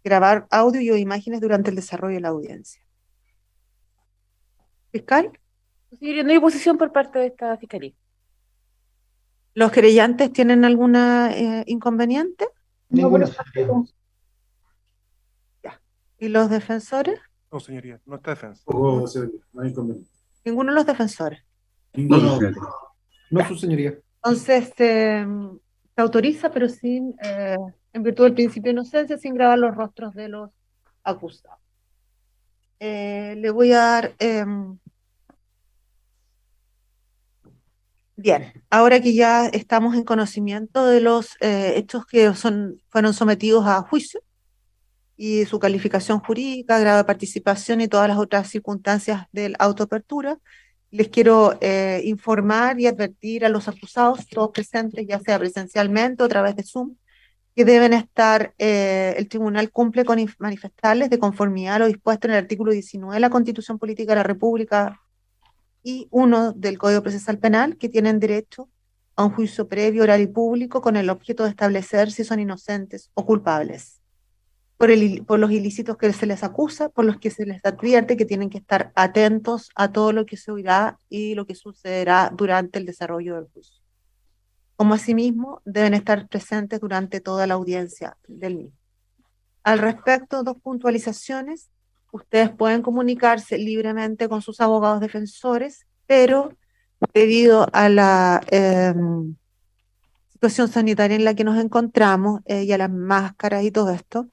grabar audio y o imágenes durante el desarrollo de la audiencia. Fiscal, Señoría, no hay oposición por parte de esta fiscalía. ¿los querellantes tienen alguna inconveniente? Ninguna, señoría. Ya. ¿Y los defensores? No, señoría, no está defensa. Tampoco, señoría, no hay inconveniente. Ninguno de los defensores. Ninguno. No, Ya. su señoría. Entonces, se autoriza, pero sin, en virtud del principio de inocencia, sin grabar los rostros de los acusados. Le voy a dar, bien, ahora que ya estamos en conocimiento de los hechos que fueron sometidos a juicio y su calificación jurídica, grado de participación y todas las otras circunstancias de la autoapertura, les quiero informar y advertir a los acusados, todos presentes, ya sea presencialmente o a través de Zoom, que deben estar, el tribunal cumple con manifestarles de conformidad a lo dispuesto en el artículo 19 de la Constitución Política de la República y 1 del Código Procesal Penal, que tienen derecho a un juicio previo, oral y público con el objeto de establecer si son inocentes o culpables por los ilícitos que se les acusa, por los que se les advierte que tienen que estar atentos a todo lo que se oirá y lo que sucederá durante el desarrollo del juicio. Como asimismo, deben estar presentes durante toda la audiencia del mismo. Al respecto, dos puntualizaciones. Ustedes pueden comunicarse libremente con sus abogados defensores, pero debido a la situación sanitaria en la que nos encontramos y a las máscaras y todo esto,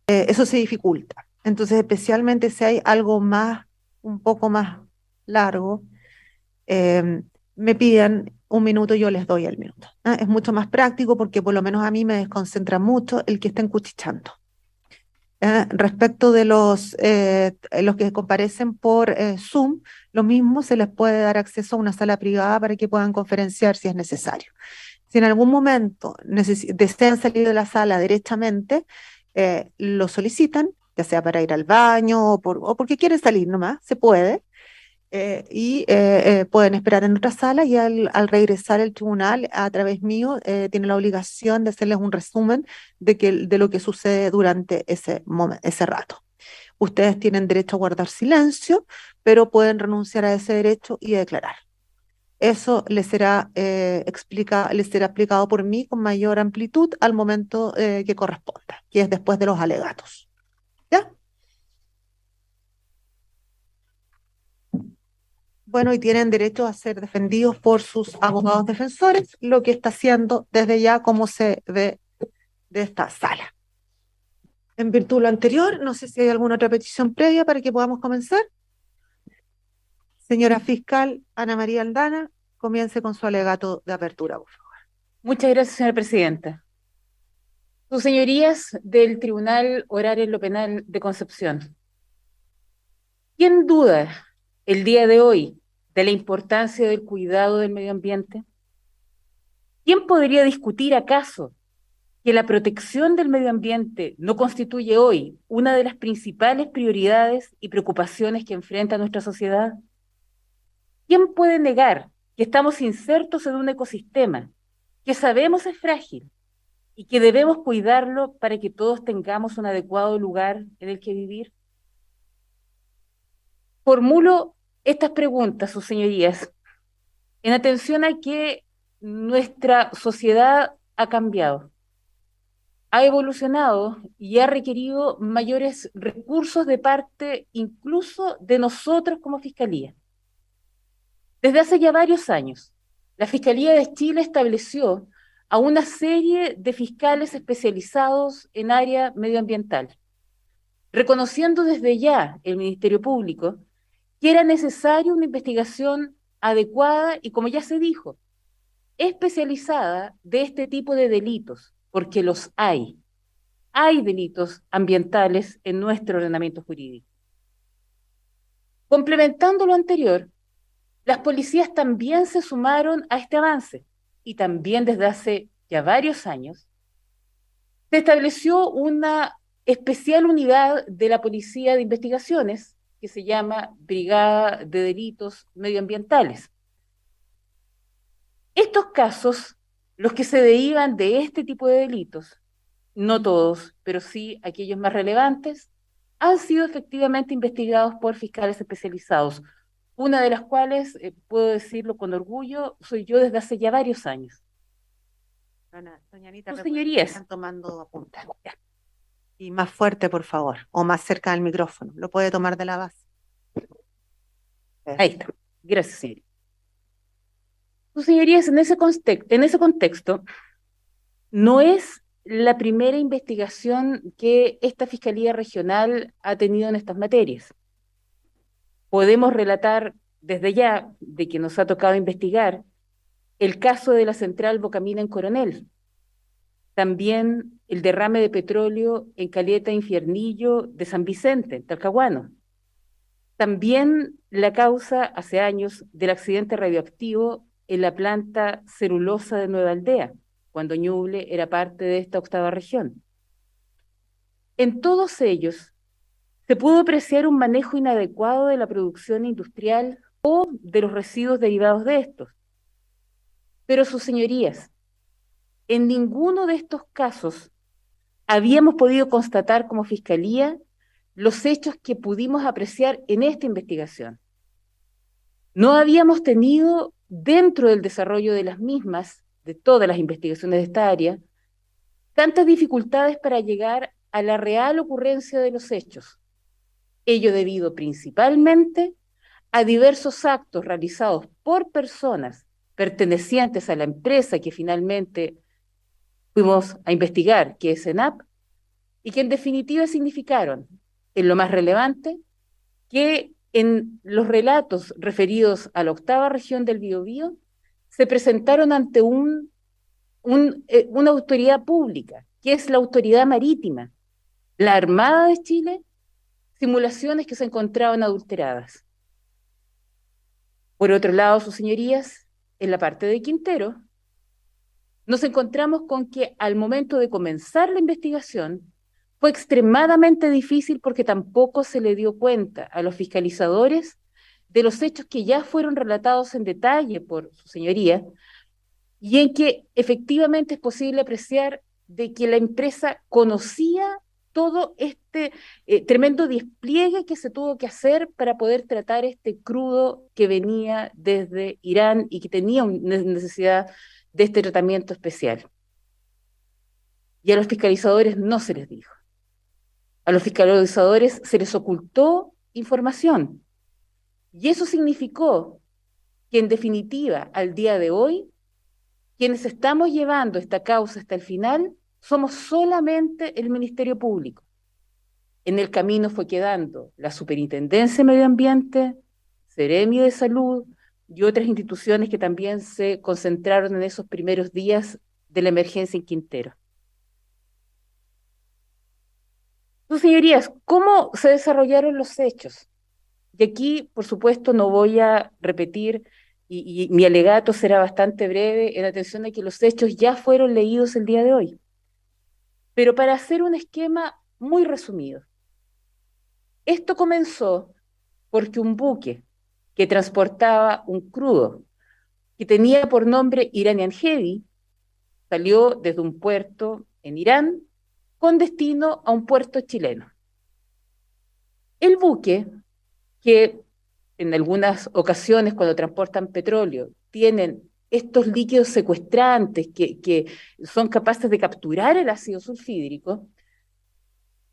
eso se dificulta. Entonces, especialmente si hay algo más, un poco más largo, me piden un minuto, yo les doy el minuto. Es mucho más práctico porque por lo menos a mí me desconcentra mucho el que estén cuchicheando. Respecto de los que comparecen por Zoom, lo mismo se les puede dar acceso a una sala privada para que puedan conferenciar si es necesario. Si en algún momento desean salir de la sala derechamente, lo solicitan, ya sea para ir al baño o porque quieren salir nomás, se puede, pueden esperar en otra sala y al regresar el tribunal a través mío tiene la obligación de hacerles un resumen de lo que sucede durante ese rato. Ustedes tienen derecho a guardar silencio, pero pueden renunciar a ese derecho y declarar. Eso les será explicado por mí con mayor amplitud al momento que corresponda, que es después de los alegatos. ¿Ya? Bueno, y tienen derecho a ser defendidos por sus abogados defensores, lo que está haciendo desde ya como se ve de esta sala. En virtud de lo anterior, no sé si hay alguna otra petición previa para que podamos comenzar. Señora fiscal Ana María Aldana, comience con su alegato de apertura, por favor. Muchas gracias, señora presidenta. Sus señorías del Tribunal Oral en lo Penal de Concepción. ¿Quién duda el día de hoy de la importancia del cuidado del medio ambiente? ¿Quién podría discutir acaso que la protección del medio ambiente no constituye hoy una de las principales prioridades y preocupaciones que enfrenta nuestra sociedad? ¿Quién puede negar que estamos insertos en un ecosistema que sabemos es frágil y que debemos cuidarlo para que todos tengamos un adecuado lugar en el que vivir? Formulo estas preguntas, sus señorías, en atención a que nuestra sociedad ha cambiado, ha evolucionado y ha requerido mayores recursos de parte incluso de nosotros como Fiscalía. Desde hace ya varios años, la Fiscalía de Chile estableció a una serie de fiscales especializados en área medioambiental, reconociendo desde ya el Ministerio Público que era necesaria una investigación adecuada y, como ya se dijo, especializada de este tipo de delitos, porque los hay. Hay delitos ambientales en nuestro ordenamiento jurídico. Complementando lo anterior, las policías también se sumaron a este avance y también desde hace ya varios años se estableció una especial unidad de la Policía de Investigaciones que se llama Brigada de Delitos Medioambientales. Estos casos, los que se derivan de este tipo de delitos, no todos, pero sí aquellos más relevantes, han sido efectivamente investigados por fiscales especializados, una de las cuales, puedo decirlo con orgullo, soy yo desde hace ya varios años. Doña Anita, Sus recuerden que señorías, están tomando apuntes. Y más fuerte, por favor, o más cerca del micrófono. Lo puede tomar de la base. ahí está. Gracias, señoría. Sus señorías, en ese contexto, no es la primera investigación que esta Fiscalía Regional ha tenido en estas materias. Podemos relatar desde ya de que nos ha tocado investigar el caso de la central Bocamina en Coronel, también el derrame de petróleo en Caleta Infiernillo de San Vicente, en Talcahuano, también la causa hace años del accidente radioactivo en la planta celulosa de Nueva Aldea, cuando Ñuble era parte de esta octava región. En todos ellos se pudo apreciar un manejo inadecuado de la producción industrial o de los residuos derivados de estos. Pero sus señorías, en ninguno de estos casos habíamos podido constatar como Fiscalía los hechos que pudimos apreciar en esta investigación. No habíamos tenido dentro del desarrollo de las mismas, de todas las investigaciones de esta área, tantas dificultades para llegar a la real ocurrencia de los hechos. Ello debido principalmente a diversos actos realizados por personas pertenecientes a la empresa que finalmente fuimos a investigar, que es ENAP, y que en definitiva significaron, en lo más relevante, que en los relatos referidos a la octava región del Biobío se presentaron ante una autoridad pública, que es la autoridad marítima, la Armada de Chile, simulaciones que se encontraban adulteradas. Por otro lado, sus señorías, en la parte de Quintero, nos encontramos con que al momento de comenzar la investigación fue extremadamente difícil porque tampoco se le dio cuenta a los fiscalizadores de los hechos que ya fueron relatados en detalle por su señoría y en que efectivamente es posible apreciar de que la empresa conocía todo este tremendo despliegue que se tuvo que hacer para poder tratar este crudo que venía desde Irán y que tenía una necesidad de este tratamiento especial. Y a los fiscalizadores no se les dijo. A los fiscalizadores se les ocultó información. Y eso significó que, en definitiva, al día de hoy, quienes estamos llevando esta causa hasta el final somos solamente el Ministerio Público. En el camino fue quedando la Superintendencia de Medio Ambiente, Seremi de Salud y otras instituciones que también se concentraron en esos primeros días de la emergencia en Quintero. Sus señorías, ¿cómo se desarrollaron los hechos? Y aquí, por supuesto, no voy a repetir y mi alegato será bastante breve en atención a que los hechos ya fueron leídos el día de hoy. Pero para hacer un esquema muy resumido, esto comenzó porque un buque que transportaba un crudo que tenía por nombre Iranian Heavy salió desde un puerto en Irán con destino a un puerto chileno. El buque, que en algunas ocasiones cuando transportan petróleo tienen estos líquidos secuestrantes que son capaces de capturar el ácido sulfídrico,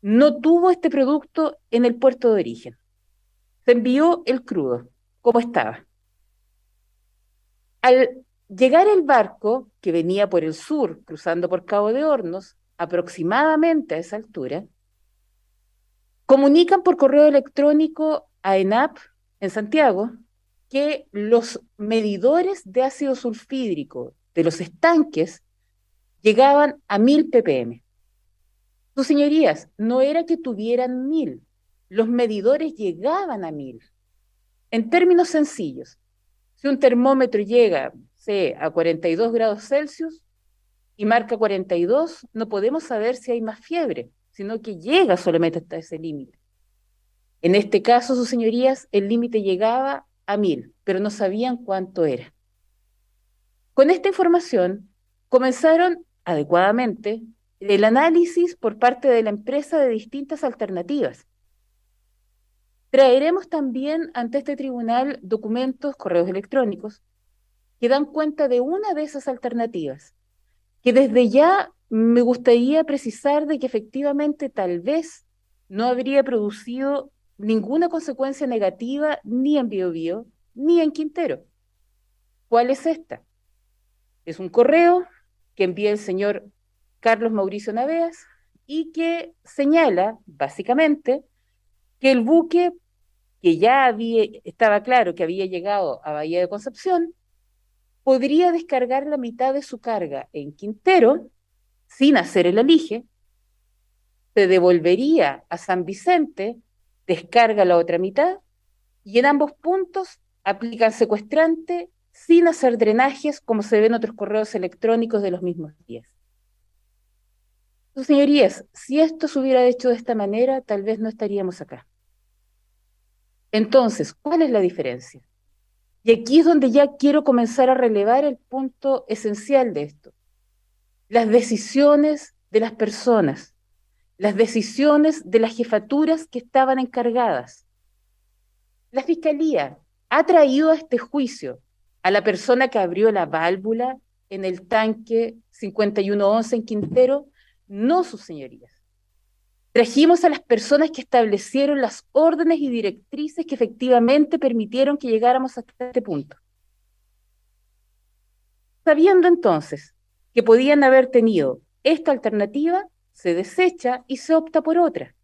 no tuvo este producto en el puerto de origen. Se envió el crudo, como estaba. Al llegar el barco, que venía por el sur, cruzando por Cabo de Hornos, aproximadamente a esa altura, comunican por correo electrónico a ENAP en Santiago que los medidores de ácido sulfídrico de los estanques llegaban a 1000 ppm. Sus señorías, no era que tuvieran 1000, los medidores llegaban a 1000. En términos sencillos, si un termómetro llega, a 42 grados Celsius y marca 42, no podemos saber si hay más fiebre, sino que llega solamente hasta ese límite. En este caso, sus señorías, el límite llegaba a 1000, pero no sabían cuánto era. Con esta información, comenzaron adecuadamente el análisis por parte de la empresa de distintas alternativas. Traeremos también ante este tribunal documentos, correos electrónicos, que dan cuenta de una de esas alternativas, que desde ya me gustaría precisar de que efectivamente tal vez no habría producido ninguna consecuencia negativa ni en Biobío ni en Quintero. ¿Cuál es esta? Es un correo que envía el señor Carlos Mauricio Naveas y que señala básicamente que el buque que ya estaba claro que había llegado a Bahía de Concepción podría descargar la mitad de su carga en Quintero sin hacer el alige, se devolvería a San Vicente, descarga la otra mitad y en ambos puntos aplican secuestrante sin hacer drenajes como se ven otros correos electrónicos de los mismos días. Sus señorías, si esto se hubiera hecho de esta manera, tal vez no estaríamos acá. Entonces, ¿cuál es la diferencia? Y aquí es donde ya quiero comenzar a relevar el punto esencial de esto. Las decisiones de las personas, las decisiones de las jefaturas que estaban encargadas. La Fiscalía ha traído a este juicio a la persona que abrió la válvula en el tanque 5111 en Quintero, no sus señorías. Trajimos a las personas que establecieron las órdenes y directrices que efectivamente permitieron que llegáramos hasta este punto. Sabiendo entonces que podían haber tenido esta alternativa, se desecha y se opta por otra.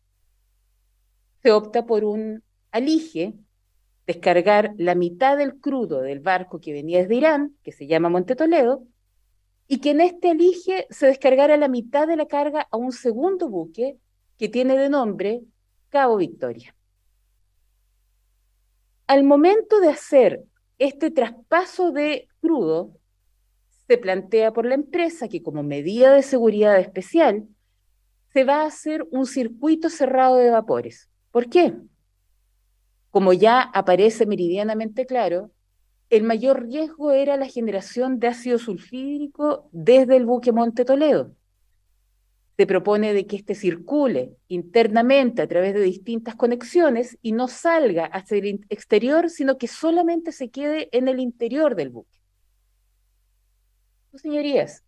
Se opta por un alige, descargar la mitad del crudo del barco que venía desde Irán, que se llama Monte Toledo, y que en este alige se descargara la mitad de la carga a un segundo buque que tiene de nombre Cabo Victoria. Al momento de hacer este traspaso de crudo, se plantea por la empresa que como medida de seguridad especial se va a hacer un circuito cerrado de vapores. ¿Por qué? Como ya aparece meridianamente claro, el mayor riesgo era la generación de ácido sulfídrico desde el buque Monte Toledo. Se propone de que éste circule internamente a través de distintas conexiones y no salga hacia el exterior, sino que solamente se quede en el interior del buque. Señorías,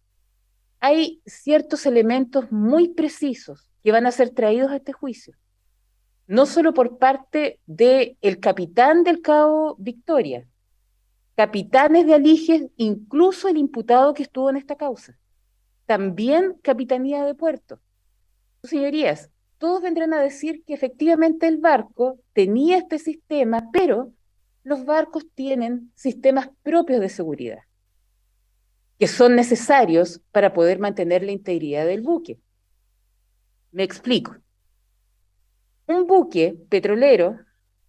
hay ciertos elementos muy precisos que van a ser traídos a este juicio, no solo por parte del capitán del Cabo Victoria, capitanes de aliges, incluso el imputado que estuvo en esta causa, también Capitanía de Puerto. Señorías, todos vendrán a decir que efectivamente el barco tenía este sistema, pero los barcos tienen sistemas propios de seguridad, que son necesarios para poder mantener la integridad del buque. Me explico. Un buque petrolero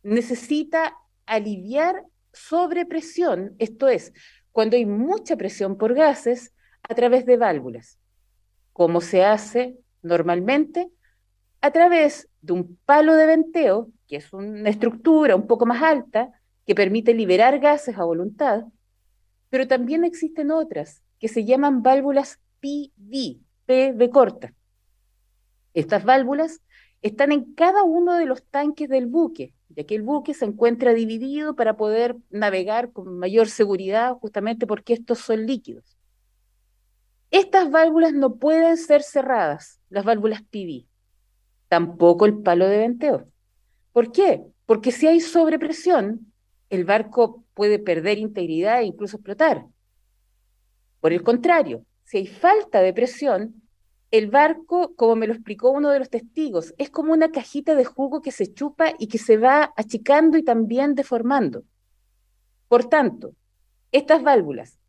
necesita aliviar sobrepresión, esto es, cuando hay mucha presión por gases, a través de válvulas. ¿Cómo se hace normalmente? A través de un palo de venteo, que es una estructura un poco más alta, que permite liberar gases a voluntad, pero también existen otras que se llaman válvulas PV, P corta. Estas válvulas están en cada uno de los tanques del buque, ya que el buque se encuentra dividido para poder navegar con mayor seguridad, justamente porque estos son líquidos. Estas válvulas no pueden ser cerradas, las válvulas PV, tampoco el palo de venteo. ¿Por qué? Porque si hay sobrepresión, el barco puede perder integridad e incluso explotar. Por el contrario, si hay falta de presión, el barco, como me lo explicó uno de los testigos, es como una cajita de jugo que se chupa y que se va achicando y también deformando. Por tanto, estas válvulas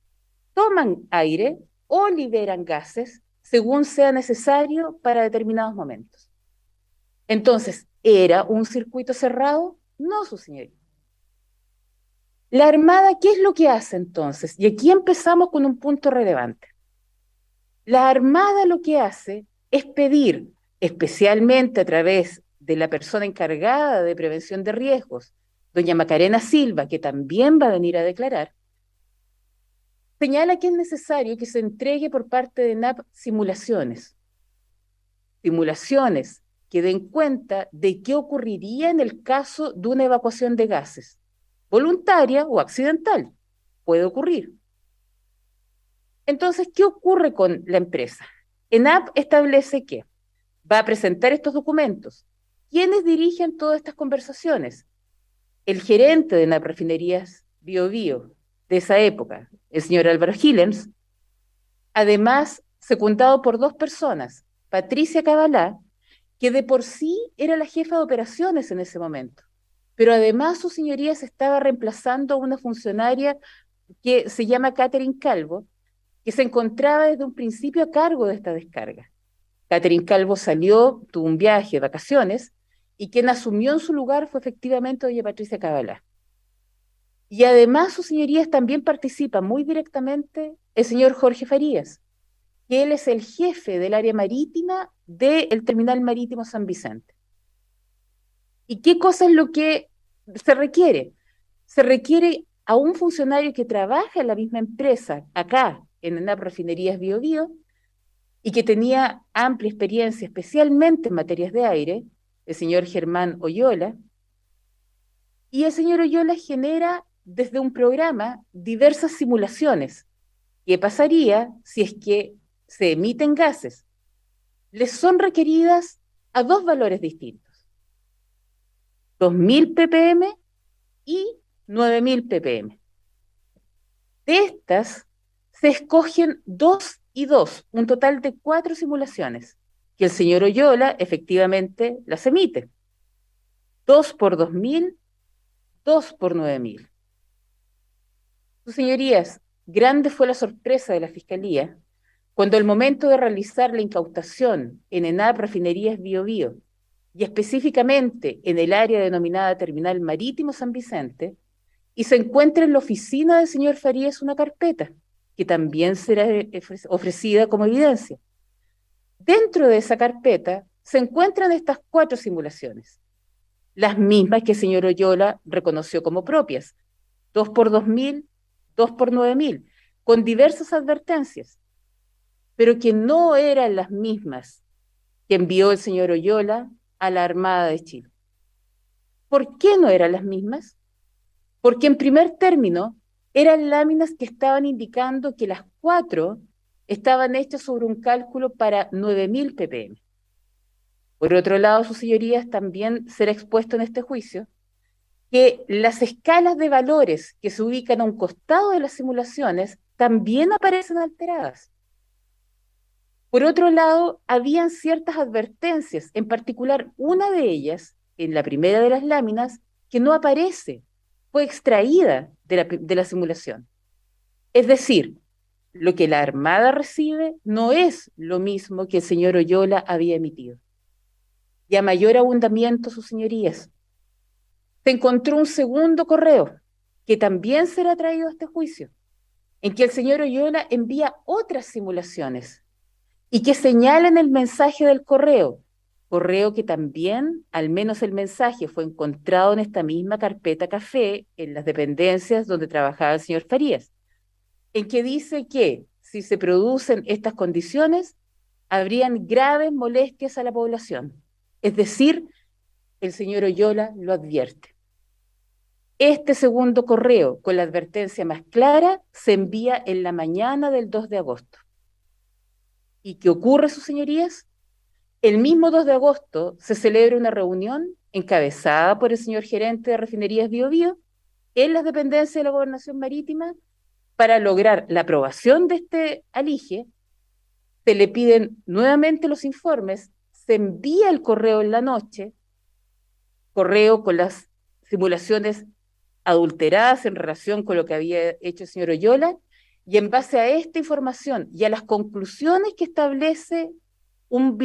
toman aire o liberan gases según sea necesario para determinados momentos. Entonces, ¿era un circuito cerrado? No, su señoría. La Armada, ¿qué es lo que hace entonces? Y aquí empezamos con un punto relevante. La Armada lo que hace es pedir, especialmente a través de la persona encargada de prevención de riesgos, doña Macarena Silva, que también va a venir a declarar, señala que es necesario que se entregue por parte de NAP simulaciones. simulaciones que den cuenta de qué ocurriría en el caso de una evacuación de gases, voluntaria o accidental. Puede ocurrir. Entonces, ¿qué ocurre con la empresa? ENAP establece que va a presentar estos documentos. ¿Quiénes dirigen todas estas conversaciones? El gerente de ENAP Refinerías Bio Bio de esa época, el señor Álvaro Gillens, además secundado por dos personas, Patricia Cabalá, que de por sí era la jefa de operaciones en ese momento, pero además su señoría se estaba reemplazando a una funcionaria que se llama Catherine Calvo, que se encontraba desde un principio a cargo de esta descarga. Catherine Calvo salió, tuvo un viaje de vacaciones, y quien asumió en su lugar fue efectivamente doña Patricia Cabalá. Y además sus señorías también participa muy directamente el señor Jorge Farías, que él es el jefe del área marítima del terminal marítimo San Vicente. ¿Y qué cosa es lo que se requiere? Se requiere a un funcionario que trabaja en la misma empresa, acá, en ENAP Refinerías Bio Bio, y que tenía amplia experiencia, especialmente en materias de aire, el señor Germán Oyola, y el señor Oyola genera desde un programa diversas simulaciones. ¿Qué pasaría si es que se emiten gases? Les son requeridas a dos valores distintos, 2000 ppm y 9000 ppm. De estas se escogen 2 y 2, un total de 4 simulaciones, que el señor Oyola efectivamente las emite. 2 por 2000, 2 por 9000. Sus señorías, grande fue la sorpresa de la Fiscalía cuando al momento de realizar la incautación en ENAP Refinerías Bio Bio, y específicamente en el área denominada Terminal Marítimo San Vicente, y se encuentra en la oficina del señor Farías una carpeta, que también será ofrecida como evidencia. Dentro de esa carpeta se encuentran estas 4 simulaciones, las mismas que el señor Oyola reconoció como propias, 2 por 2000, 2 por 9000, con diversas advertencias, pero que no eran las mismas que envió el señor Oyola a la Armada de Chile. ¿Por qué no eran las mismas? Porque en primer término eran láminas que estaban indicando que las 4 estaban hechas sobre un cálculo para 9000 ppm. Por otro lado, sus señorías, también será expuesto en este juicio que las escalas de valores que se ubican a un costado de las simulaciones también aparecen alteradas. Por otro lado, habían ciertas advertencias, en particular una de ellas, en la primera de las láminas, que no aparece, fue extraída de la simulación. Es decir, lo que la Armada recibe no es lo mismo que el señor Oyola había emitido. Y a mayor abundamiento, sus señorías, se encontró un segundo correo, que también será traído a este juicio, en que el señor Oyola envía otras simulaciones, y que señala en el mensaje del correo que también, al menos el mensaje, fue encontrado en esta misma carpeta café, en las dependencias donde trabajaba el señor Farías, en que dice que si se producen estas condiciones, habrían graves molestias a la población. Es decir, el señor Oyola lo advierte. Este segundo correo, con la advertencia más clara, se envía en la mañana del 2 de agosto. ¿Y qué ocurre, sus señorías? El mismo 2 de agosto se celebra una reunión encabezada por el señor gerente de Refinerías Bio Bio en las dependencias de la Gobernación Marítima para lograr la aprobación de este alige. Se le piden nuevamente los informes, se envía el correo en la noche, correo con las simulaciones adulteradas en relación con lo que había hecho el señor Oyola, y en base a esta información y a las conclusiones que establece un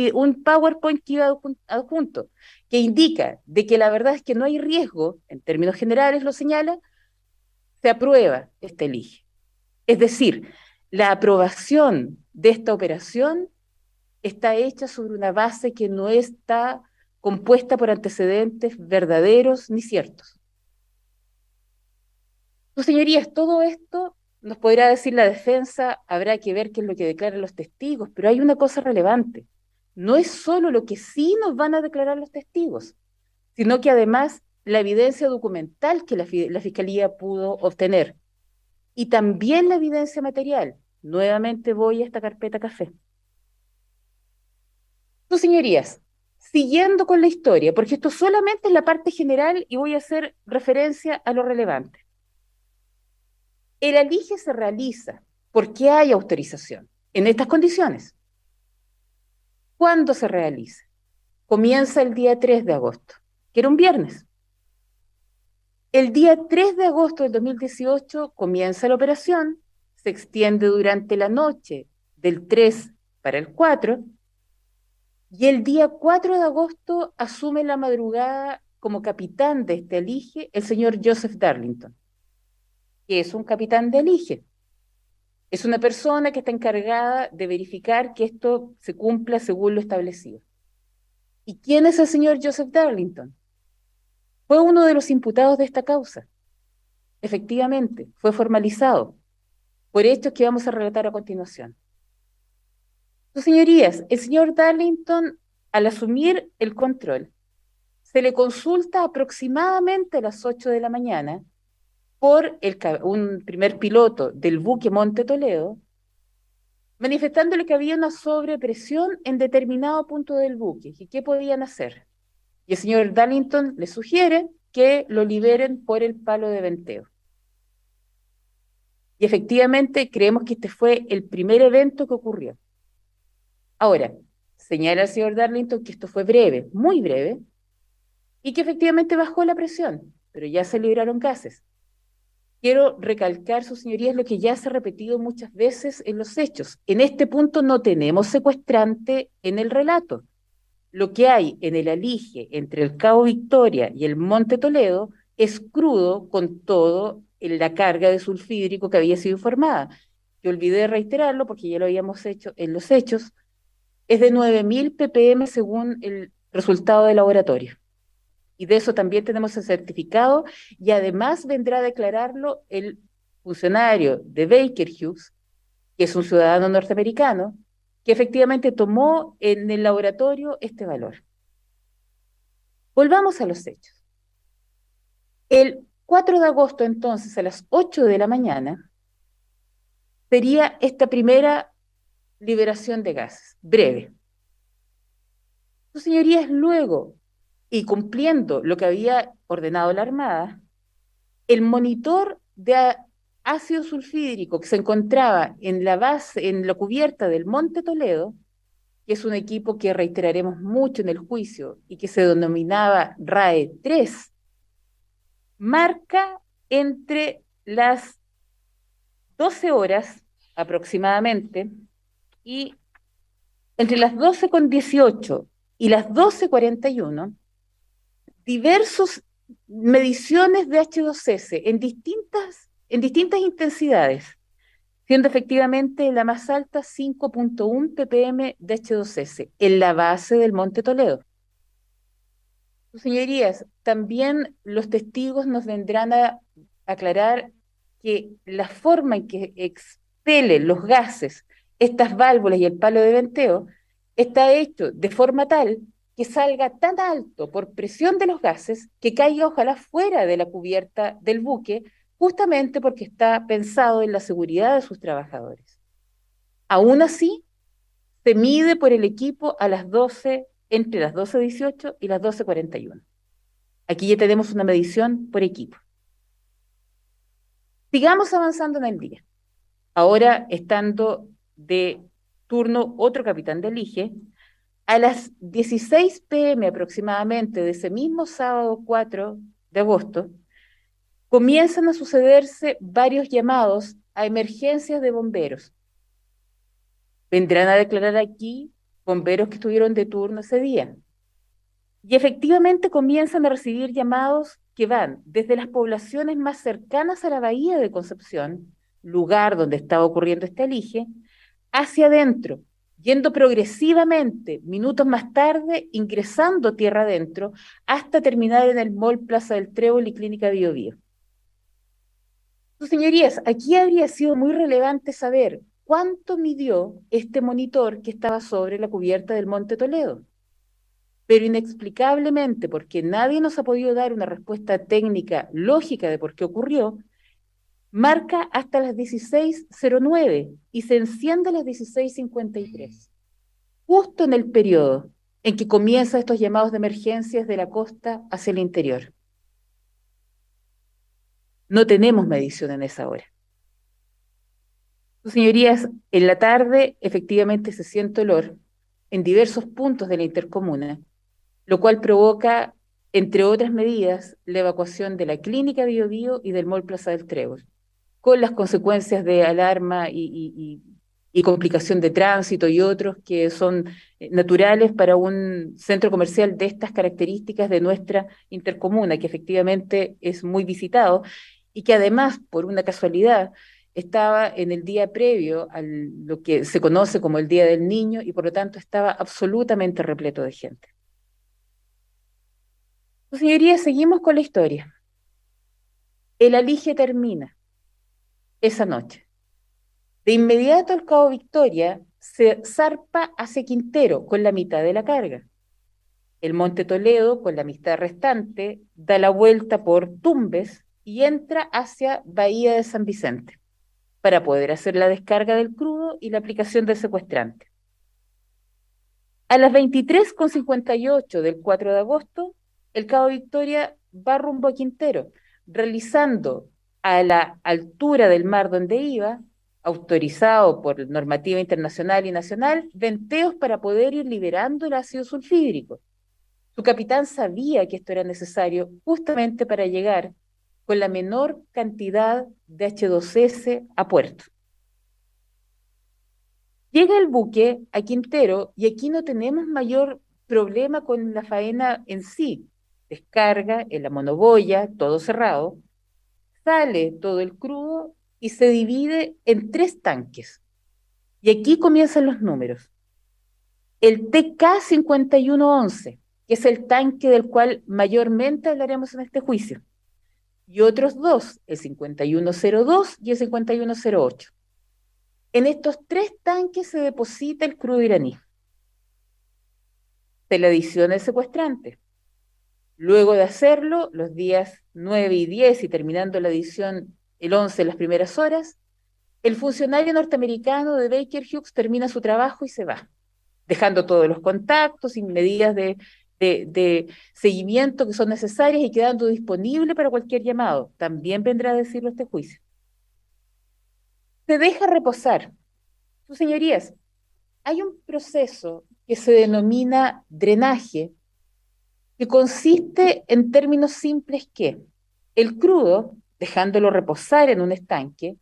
PowerPoint que iba adjunto, que indica de que la verdad es que no hay riesgo, en términos generales lo señala, se aprueba este elige. Es decir, la aprobación de esta operación está hecha sobre una base que no está compuesta por antecedentes verdaderos ni ciertos. Sus señorías, todo esto nos podrá decir la defensa, habrá que ver qué es lo que declaran los testigos, pero hay una cosa relevante. no es solo lo que sí nos van a declarar los testigos, sino que además la evidencia documental que la Fiscalía pudo obtener y también la evidencia material. Nuevamente voy a esta carpeta café. Sus señorías, siguiendo con la historia, porque esto solamente es la parte general y voy a hacer referencia a lo relevante. El alige se realiza porque hay autorización en estas condiciones. ¿Cuándo se realiza? Comienza el día 3 de agosto, que era un viernes. El día 3 de agosto del 2018 comienza la operación, se extiende durante la noche del 3 para el 4, y el día 4 de agosto asume la madrugada como capitán de este alige el señor Joseph Darlington, que es un capitán de alige. Es una persona que está encargada de verificar que esto se cumpla según lo establecido. ¿Y quién es el señor Joseph Darlington? Fue uno de los imputados de esta causa. Efectivamente, fue formalizado por hechos que vamos a relatar a continuación. Sus señorías, el señor Darlington, al asumir el control, se le consulta aproximadamente a las 8 de la mañana por un primer piloto del buque Monte Toledo, manifestándole que había una sobrepresión en determinado punto del buque y qué podían hacer. Y el señor Darlington le sugiere que lo liberen por el palo de venteo. Y efectivamente creemos que este fue el primer evento que ocurrió. Ahora, señala el señor Darlington que esto fue breve, muy breve, y que efectivamente bajó la presión, pero ya se liberaron gases. Quiero recalcar, sus señorías, lo que ya se ha repetido muchas veces en los hechos. En este punto no tenemos secuestrante en el relato. Lo que hay en el alige entre el Cabo Victoria y el Monte Toledo es crudo con todo en la carga de sulfídrico que había sido informada. Yo olvidé reiterarlo porque ya lo habíamos hecho en los hechos. Es de 9.000 ppm según el resultado de laboratorio. Y de eso también tenemos el certificado, y además vendrá a declararlo el funcionario de Baker Hughes, que es un ciudadano norteamericano, que efectivamente tomó en el laboratorio este valor. Volvamos a los hechos. El 4 de agosto, entonces, a las 8 de la mañana, sería esta primera liberación de gases, breve. Sus señorías, luego, y cumpliendo lo que había ordenado la Armada, el monitor de ácido sulfídrico que se encontraba en la base, en la cubierta del Monte Toledo, que es un equipo que reiteraremos mucho en el juicio y que se denominaba RAE 3, marca entre las 12 horas aproximadamente y entre las 12:18 y las 12:41 diversas mediciones de H2S en distintas intensidades, siendo efectivamente la más alta 5.1 ppm de H2S en la base del Monte Toledo. Sus señorías, también los testigos nos vendrán a aclarar que la forma en que expelen los gases, estas válvulas y el palo de venteo, está hecho de forma tal que salga tan alto por presión de los gases que caiga ojalá fuera de la cubierta del buque, justamente porque está pensado en la seguridad de sus trabajadores. Aún así, se mide por el equipo a las 12, entre las 12:18 y las 12:41. Aquí ya tenemos una medición por equipo. Sigamos avanzando en el día. Ahora, estando de turno otro capitán de alige, a las 16 p.m. aproximadamente de ese mismo sábado 4 de agosto, comienzan a sucederse varios llamados a emergencias de bomberos. Vendrán a declarar aquí bomberos que estuvieron de turno ese día. Y efectivamente comienzan a recibir llamados que van desde las poblaciones más cercanas a la bahía de Concepción, lugar donde estaba ocurriendo este alige, hacia adentro, yendo progresivamente, minutos más tarde, ingresando tierra adentro, hasta terminar en el Mall Plaza del Trébol y Clínica Bio Bio. Sus señorías, aquí habría sido muy relevante saber cuánto midió este monitor que estaba sobre la cubierta del Monte Toledo. Pero inexplicablemente, porque nadie nos ha podido dar una respuesta técnica lógica de por qué ocurrió, marca hasta las 16:09 y se enciende a las 16:53, justo en el periodo en que comienzan estos llamados de emergencias de la costa hacia el interior. No tenemos medición en esa hora. Sus señorías, en la tarde efectivamente se siente olor en diversos puntos de la intercomuna, lo cual provoca, entre otras medidas, la evacuación de la Clínica Bio Bio y del Mall Plaza del Trébol, con las consecuencias de alarma y complicación de tránsito y otros que son naturales para un centro comercial de estas características de nuestra intercomuna, que efectivamente es muy visitado y que además, por una casualidad, estaba en el día previo a lo que se conoce como el Día del Niño y por lo tanto estaba absolutamente repleto de gente. Pues, señorías, seguimos con la historia. El Alige termina esa noche. De inmediato el Cabo Victoria se zarpa hacia Quintero con la mitad de la carga. El Monte Toledo, con la mitad restante, da la vuelta por Tumbes y entra hacia Bahía de San Vicente para poder hacer la descarga del crudo y la aplicación del secuestrante. A las 23:58 del 4 de agosto, el Cabo Victoria va rumbo a Quintero, realizando a la altura del mar donde iba, autorizado por normativa internacional y nacional, venteos para poder ir liberando el ácido sulfídrico. Su capitán sabía que esto era necesario justamente para llegar con la menor cantidad de H2S a puerto. Llega el buque a Quintero y aquí no tenemos mayor problema con la faena en sí. Descarga en la monoboya, todo cerrado, sale todo el crudo y se divide en 3 tanques. Y aquí comienzan los números. El TK-5111, que es el tanque del cual mayormente hablaremos en este juicio, y otros 2, el 5102 y el 5108. En estos 3 tanques se deposita el crudo iraní. Se le adiciona el secuestrante. Luego de hacerlo, los días 9 y 10 y terminando la adición el 11 en las primeras horas, el funcionario norteamericano de Baker Hughes termina su trabajo y se va, dejando todos los contactos y medidas de seguimiento que son necesarias y quedando disponible para cualquier llamado. También vendrá a decirlo este juicio. Se deja reposar. Sus señorías, hay un proceso que se denomina drenaje, que consiste en términos simples que el crudo, dejándolo reposar en un estanque,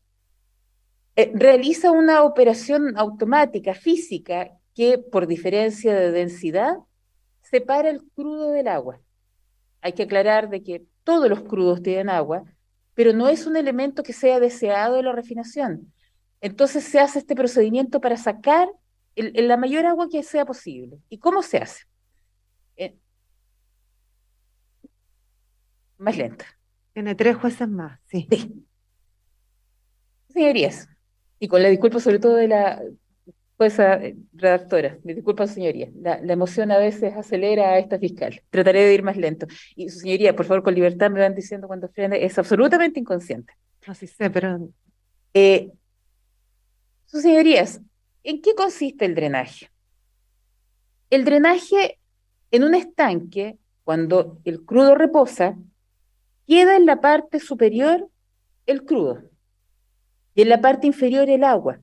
realiza una operación automática, física, que por diferencia de densidad separa el crudo del agua. Hay que aclarar de que todos los crudos tienen agua, pero no es un elemento que sea deseado de la refinación. Entonces se hace este procedimiento para sacar la mayor agua que sea posible. ¿Y cómo se hace? Más lenta. Tiene 3 jueces más, sí. Sí. Señorías, y con la disculpa sobre todo de la jueza redactora, mi disculpa, señoría, la emoción a veces acelera a esta fiscal. Trataré de ir más lento. Y su señoría, por favor, con libertad me van diciendo cuando frene, es absolutamente inconsciente. No sé, pero... Sus señorías, ¿en qué consiste el drenaje? El drenaje en un estanque, cuando el crudo reposa, queda en la parte superior el crudo y en la parte inferior el agua.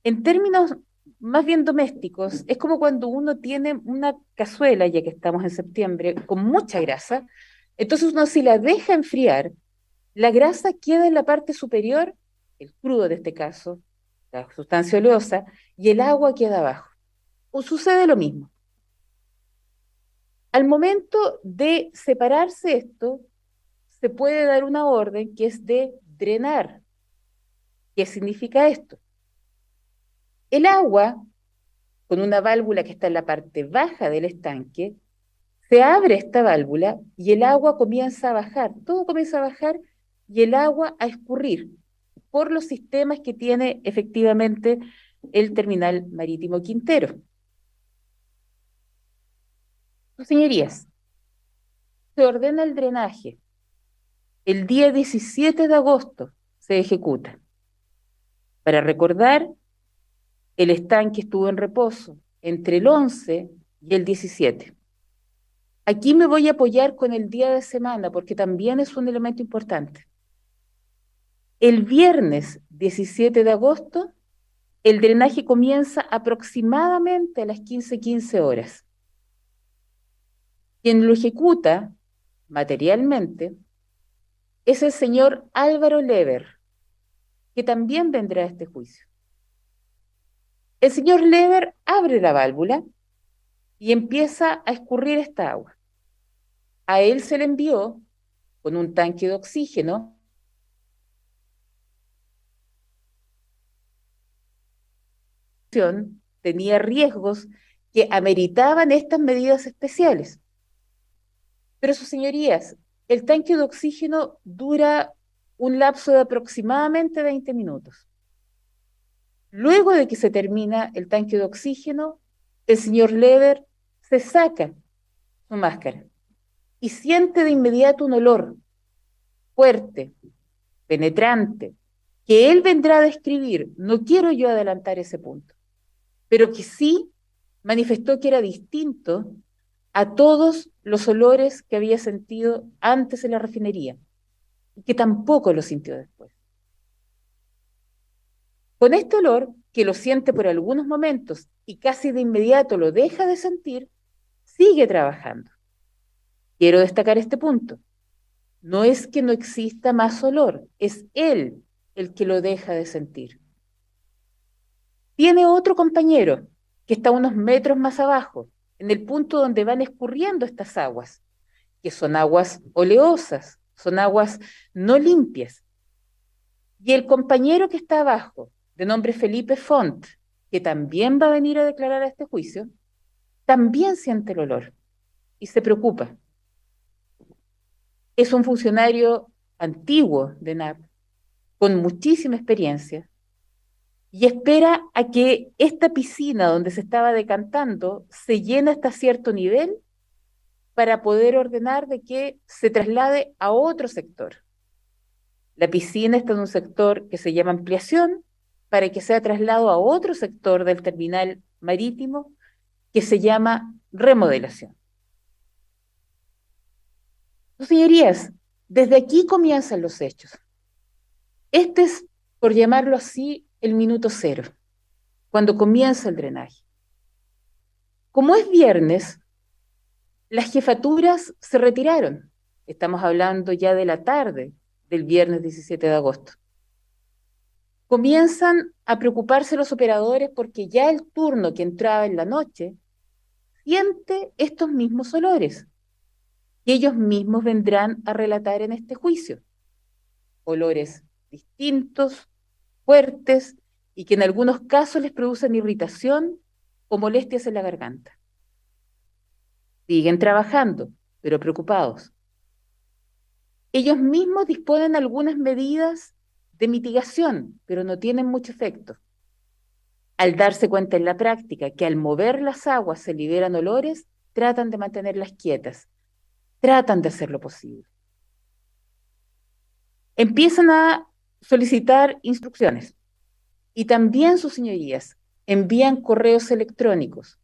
En términos más bien domésticos, es como cuando uno tiene una cazuela, ya que estamos en septiembre, con mucha grasa, entonces uno si la deja enfriar, la grasa queda en la parte superior, el crudo de este caso, la sustancia oleosa, y el agua queda abajo. O sucede lo mismo. Al momento de separarse esto, se puede dar una orden que es de drenar. ¿Qué significa esto? El agua, con una válvula que está en la parte baja del estanque, se abre esta válvula y el agua comienza a bajar, todo comienza a bajar y el agua a escurrir por los sistemas que tiene efectivamente el terminal marítimo Quintero. Sus señorías, se ordena el drenaje. El día 17 de agosto se ejecuta. Para recordar, el estanque estuvo en reposo entre el 11 y el 17. Aquí me voy a apoyar con el día de semana porque también es un elemento importante. El viernes 17 de agosto, el drenaje comienza aproximadamente a las 15:15 horas. Quien lo ejecuta materialmente es el señor Álvaro Lever, que también vendrá a este juicio. El señor Lever abre la válvula y empieza a escurrir esta agua. A él se le envió con un tanque de oxígeno tenía riesgos que ameritaban estas medidas especiales. Pero sus señorías, el tanque de oxígeno dura un lapso de aproximadamente 20 minutos. Luego de que se termina el tanque de oxígeno, el señor Lever se saca su máscara y siente de inmediato un olor fuerte, penetrante, que él vendrá a describir. No quiero yo adelantar ese punto, pero que sí manifestó que era distinto a todos los olores que había sentido antes en la refinería y que tampoco lo sintió después. Con este olor, que lo siente por algunos momentos y casi de inmediato lo deja de sentir, sigue trabajando. Quiero destacar este punto. No es que no exista más olor, es él el que lo deja de sentir. Tiene otro compañero que está unos metros más abajo, en el punto donde van escurriendo estas aguas, que son aguas oleosas, son aguas no limpias. Y el compañero que está abajo, de nombre Felipe Font, que también va a venir a declarar a este juicio, también siente el olor y se preocupa. Es un funcionario antiguo de NAP, con muchísima experiencia, y espera a que esta piscina donde se estaba decantando se llene hasta cierto nivel para poder ordenar de que se traslade a otro sector. La piscina está en un sector que se llama ampliación para que sea trasladado a otro sector del terminal marítimo que se llama remodelación. Señorías, desde aquí comienzan los hechos. Este es, por llamarlo así, el minuto cero, cuando comienza el drenaje. Como es viernes, las jefaturas se retiraron. Estamos hablando ya de la tarde del viernes 17 de agosto. Comienzan a preocuparse los operadores porque ya el turno que entraba en la noche siente estos mismos olores que ellos mismos vendrán a relatar en este juicio. Olores distintos, fuertes y que en algunos casos les producen irritación o molestias en la garganta. Siguen trabajando, pero preocupados. Ellos mismos disponen algunas medidas de mitigación, pero no tienen mucho efecto. Al darse cuenta en la práctica que al mover las aguas se liberan olores, tratan de mantenerlas quietas, tratan de hacer lo posible. Empiezan a solicitar instrucciones y también sus señorías envían correos electrónicos,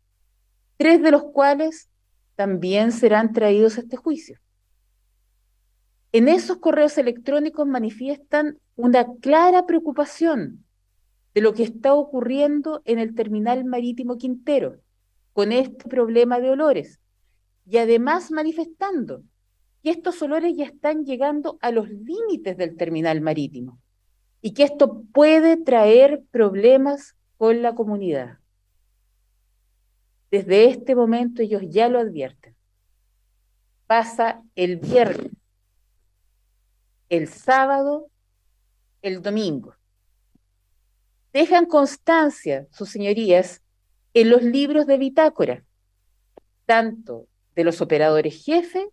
3 de los cuales también serán traídos a este juicio. En esos correos electrónicos manifiestan una clara preocupación de lo que está ocurriendo en el terminal marítimo Quintero con este problema de olores y además manifestando que estos olores ya están llegando a los límites del terminal marítimo y que esto puede traer problemas con la comunidad. Desde este momento ellos ya lo advierten. Pasa el viernes, el sábado, el domingo. Dejan constancia, sus señorías, en los libros de bitácora, tanto de los operadores jefe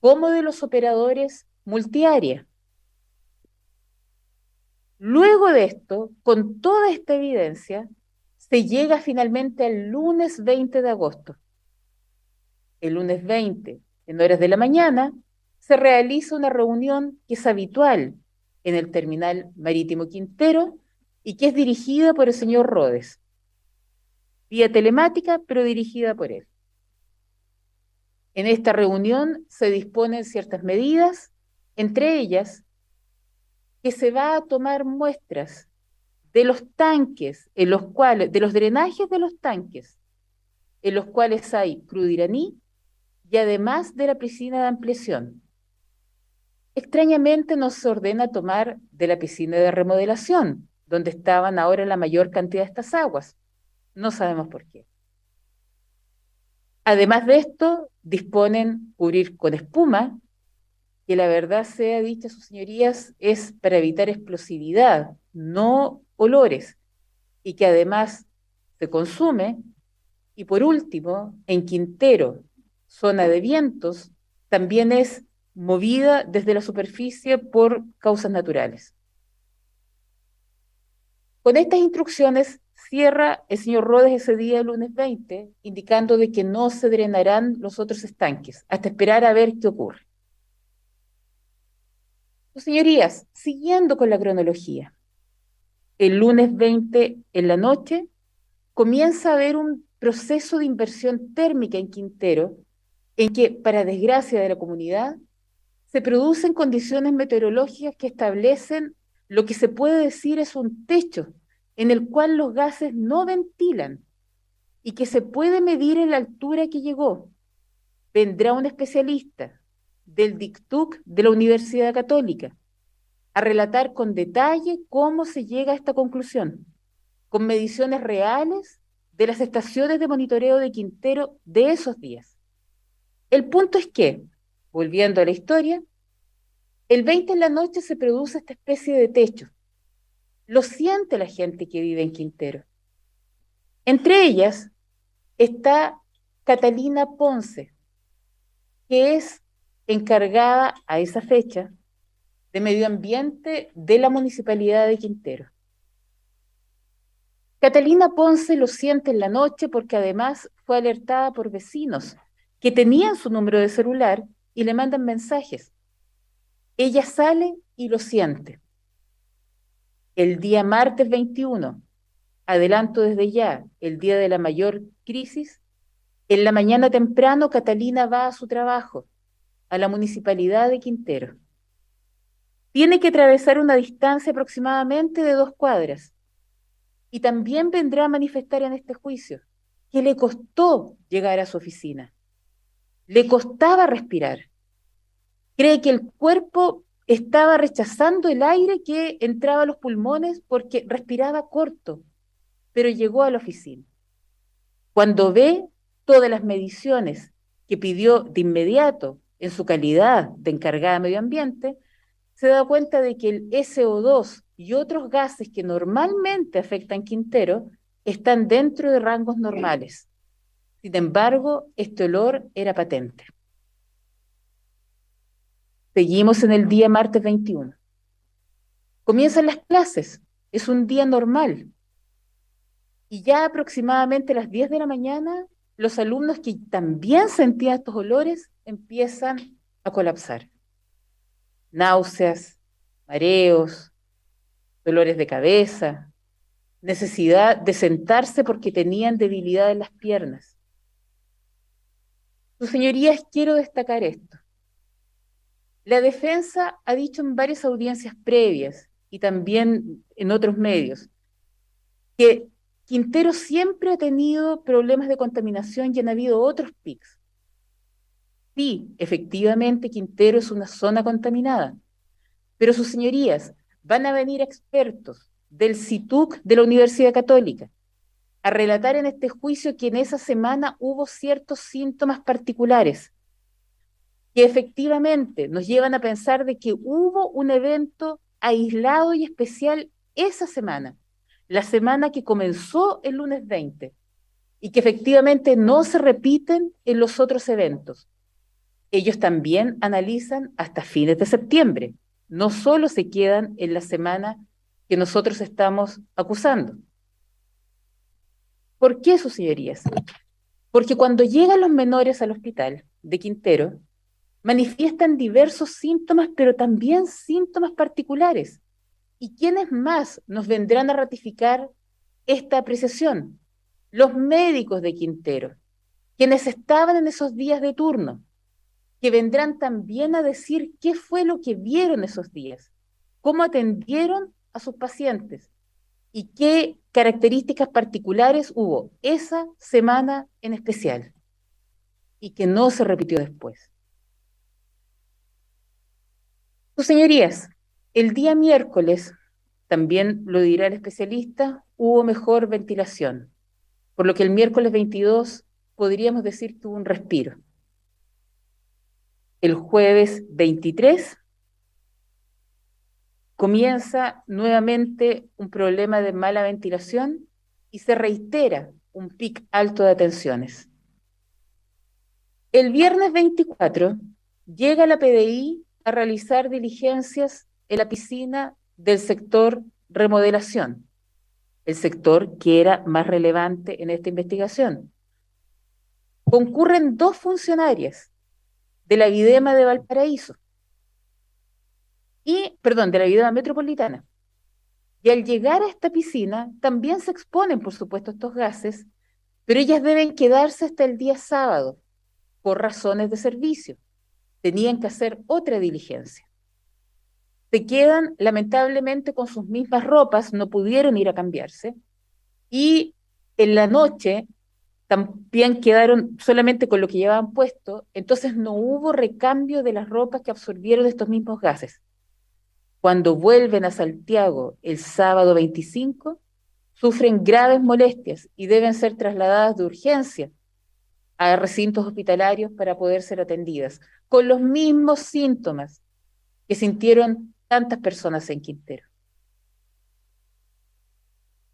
como de los operadores multiárea. Luego de esto, con toda esta evidencia, se llega finalmente al lunes 20 de agosto. El lunes 20, en horas de la mañana, se realiza una reunión que es habitual en el terminal marítimo Quintero y que es dirigida por el señor Rhodes. Vía telemática, pero dirigida por él. En esta reunión se disponen ciertas medidas, entre ellas que se va a tomar muestras de los tanques, de los drenajes de los tanques, en los cuales hay crudo iraní y además de la piscina de ampliación. Extrañamente no se ordena tomar de la piscina de remodelación, donde estaban ahora la mayor cantidad de estas aguas. No sabemos por qué. Además de esto, disponen cubrir con espuma, que la verdad sea dicha, sus señorías, es para evitar explosividad, no olores, y que además se consume. Y por último, en Quintero, zona de vientos, también es movida desde la superficie por causas naturales. Con estas instrucciones cierra el señor Rhodes ese día, el lunes 20, indicando de que no se drenarán los otros estanques, hasta esperar a ver qué ocurre. Sus señorías, siguiendo con la cronología, el lunes 20 en la noche comienza a haber un proceso de inversión térmica en Quintero, en que, para desgracia de la comunidad, se producen condiciones meteorológicas que establecen lo que se puede decir es un techo en el cual los gases no ventilan y que se puede medir en la altura que llegó. Vendrá un especialista del DICTUC de la Universidad Católica a relatar con detalle cómo se llega a esta conclusión, con mediciones reales de las estaciones de monitoreo de Quintero de esos días. El punto es que, volviendo a la historia, el 20 en la noche se produce esta especie de techo. Lo siente la gente que vive en Quintero. Entre ellas está Catalina Ponce, que es encargada a esa fecha de medio ambiente de la Municipalidad de Quintero. Catalina Ponce lo siente en la noche porque además fue alertada por vecinos que tenían su número de celular y le mandan mensajes. Ella sale y lo siente. El día martes 21, adelanto desde ya, el día de la mayor crisis, en la mañana temprano Catalina va a su trabajo, a la Municipalidad de Quintero. Tiene que atravesar una distancia aproximadamente de 2 cuadras. Y también vendrá a manifestar en este juicio que le costó llegar a su oficina. Le costaba respirar. Cree que el cuerpo estaba rechazando el aire que entraba a los pulmones porque respiraba corto, pero llegó a la oficina. Cuando ve todas las mediciones que pidió de inmediato en su calidad de encargada de medio ambiente, se da cuenta de que el SO2 y otros gases que normalmente afectan Quintero están dentro de rangos normales. Sin embargo, este olor era patente. Seguimos en el día martes 21. Comienzan las clases, es un día normal. Y ya aproximadamente a las 10 de la mañana, los alumnos que también sentían estos olores empiezan a colapsar. Náuseas, mareos, dolores de cabeza, necesidad de sentarse porque tenían debilidad en las piernas. Sus señorías, quiero destacar esto. La defensa ha dicho en varias audiencias previas y también en otros medios que Quintero siempre ha tenido problemas de contaminación y han habido otros pics. Sí, efectivamente, Quintero es una zona contaminada, pero sus señorías, van a venir expertos del CITUC de la Universidad Católica a relatar en este juicio que en esa semana hubo ciertos síntomas particulares que efectivamente nos llevan a pensar de que hubo un evento aislado y especial esa semana, la semana que comenzó el lunes 20, y que efectivamente no se repiten en los otros eventos. Ellos también analizan hasta fines de septiembre, no solo se quedan en la semana que nosotros estamos acusando. ¿Por qué, sus señorías? Porque cuando llegan los menores al hospital de Quintero, manifiestan diversos síntomas, pero también síntomas particulares. ¿Y quiénes más nos vendrán a ratificar esta apreciación? Los médicos de Quintero, quienes estaban en esos días de turno, que vendrán también a decir qué fue lo que vieron esos días, cómo atendieron a sus pacientes y qué características particulares hubo esa semana en especial y que no se repitió después. Sus señorías, el día miércoles, también lo dirá el especialista, hubo mejor ventilación, por lo que el miércoles 22 podríamos decir que hubo un respiro. El jueves 23 comienza nuevamente un problema de mala ventilación y se reitera un pic alto de atenciones. El viernes 24 llega la PDI a realizar diligencias en la piscina del sector remodelación, el sector que era más relevante en esta investigación. Concurren 2 funcionarias de la Videma de Valparaíso, de la Videma Metropolitana. Y al llegar a esta piscina también se exponen, por supuesto, estos gases, pero ellas deben quedarse hasta el día sábado por razones de servicio. Tenían que hacer otra diligencia. Se quedan lamentablemente con sus mismas ropas, no pudieron ir a cambiarse, y en la noche también quedaron solamente con lo que llevaban puesto, entonces no hubo recambio de las ropas que absorbieron estos mismos gases. Cuando vuelven a Santiago el sábado 25, sufren graves molestias y deben ser trasladadas de urgencia a recintos hospitalarios para poder ser atendidas, con los mismos síntomas que sintieron tantas personas en Quintero.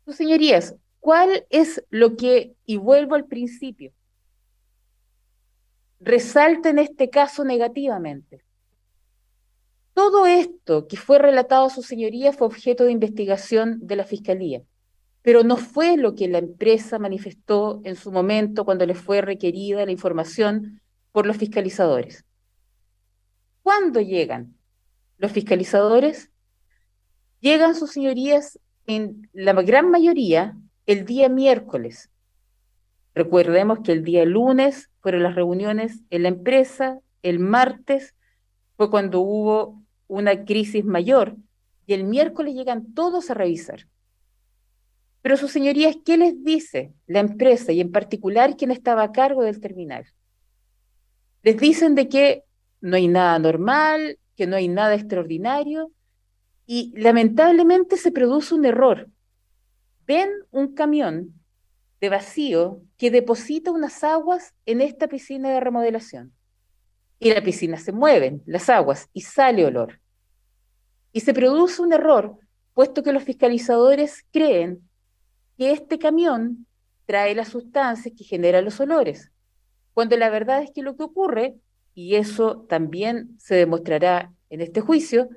Sus señorías, ¿cuál es lo que, y vuelvo al principio, resalta en este caso negativamente? Todo esto que fue relatado a su señoría fue objeto de investigación de la Fiscalía, pero no fue lo que la empresa manifestó en su momento cuando le fue requerida la información por los fiscalizadores. ¿Cuándo llegan los fiscalizadores? Llegan, sus señorías, en la gran mayoría el día miércoles. Recordemos que el día lunes fueron las reuniones en la empresa, el martes fue cuando hubo una crisis mayor, y el miércoles llegan todos a revisar. Pero sus señorías, ¿qué les dice la empresa y en particular quien estaba a cargo del terminal? Les dicen de que no hay nada normal, que no hay nada extraordinario, y lamentablemente se produce un error. Ven un camión de vacío que deposita unas aguas en esta piscina de remodelación. Y la piscina se mueven, las aguas, y sale olor. Y se produce un error, puesto que los fiscalizadores creen que este camión trae las sustancias que generan los olores, cuando la verdad es que lo que ocurre, y eso también se demostrará en este juicio,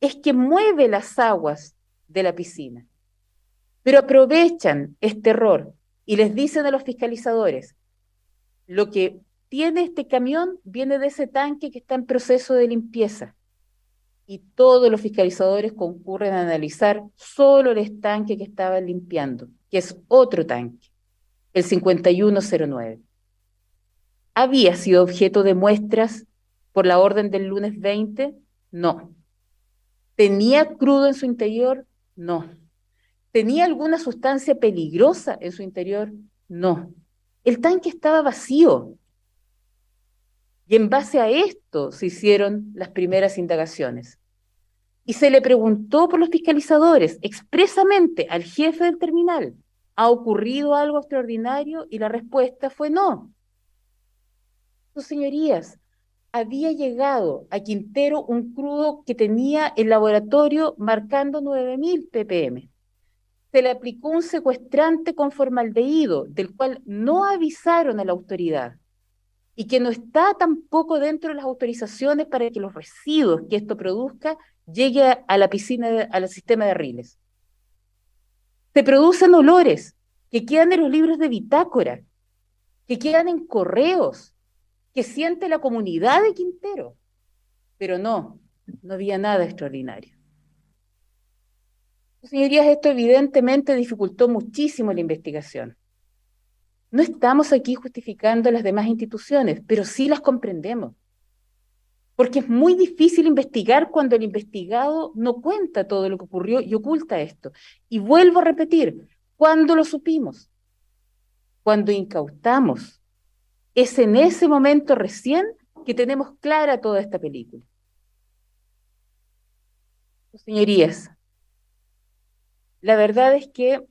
es que mueve las aguas de la piscina. Pero aprovechan este error y les dicen a los fiscalizadores, lo que tiene este camión viene de ese tanque que está en proceso de limpieza. Y todos los fiscalizadores concurren a analizar solo el estanque que estaban limpiando, que es otro tanque, el 5109. ¿Había sido objeto de muestras por la orden del lunes 20? No. ¿Tenía crudo en su interior? No. ¿Tenía alguna sustancia peligrosa en su interior? No. El tanque estaba vacío. Y en base a esto se hicieron las primeras indagaciones. Y se le preguntó por los fiscalizadores expresamente al jefe del terminal, ¿ha ocurrido algo extraordinario? Y la respuesta fue no. Sus señorías, había llegado a Quintero un crudo que tenía el laboratorio marcando 9.000 ppm. Se le aplicó un secuestrante con formaldehído, del cual no avisaron a la autoridad, y que no está tampoco dentro de las autorizaciones para que los residuos que esto produzca llegue a la piscina, al sistema de riles. Se producen olores que quedan en los libros de bitácora, que quedan en correos, que siente la comunidad de Quintero. Pero no había nada extraordinario. Señorías, esto evidentemente dificultó muchísimo la investigación. No estamos aquí justificando las demás instituciones, pero sí las comprendemos. Porque es muy difícil investigar cuando el investigado no cuenta todo lo que ocurrió y oculta esto. Y vuelvo a repetir, ¿cuándo lo supimos? Cuando incautamos. Es en ese momento recién que tenemos clara toda esta película. Señorías, la verdad es que,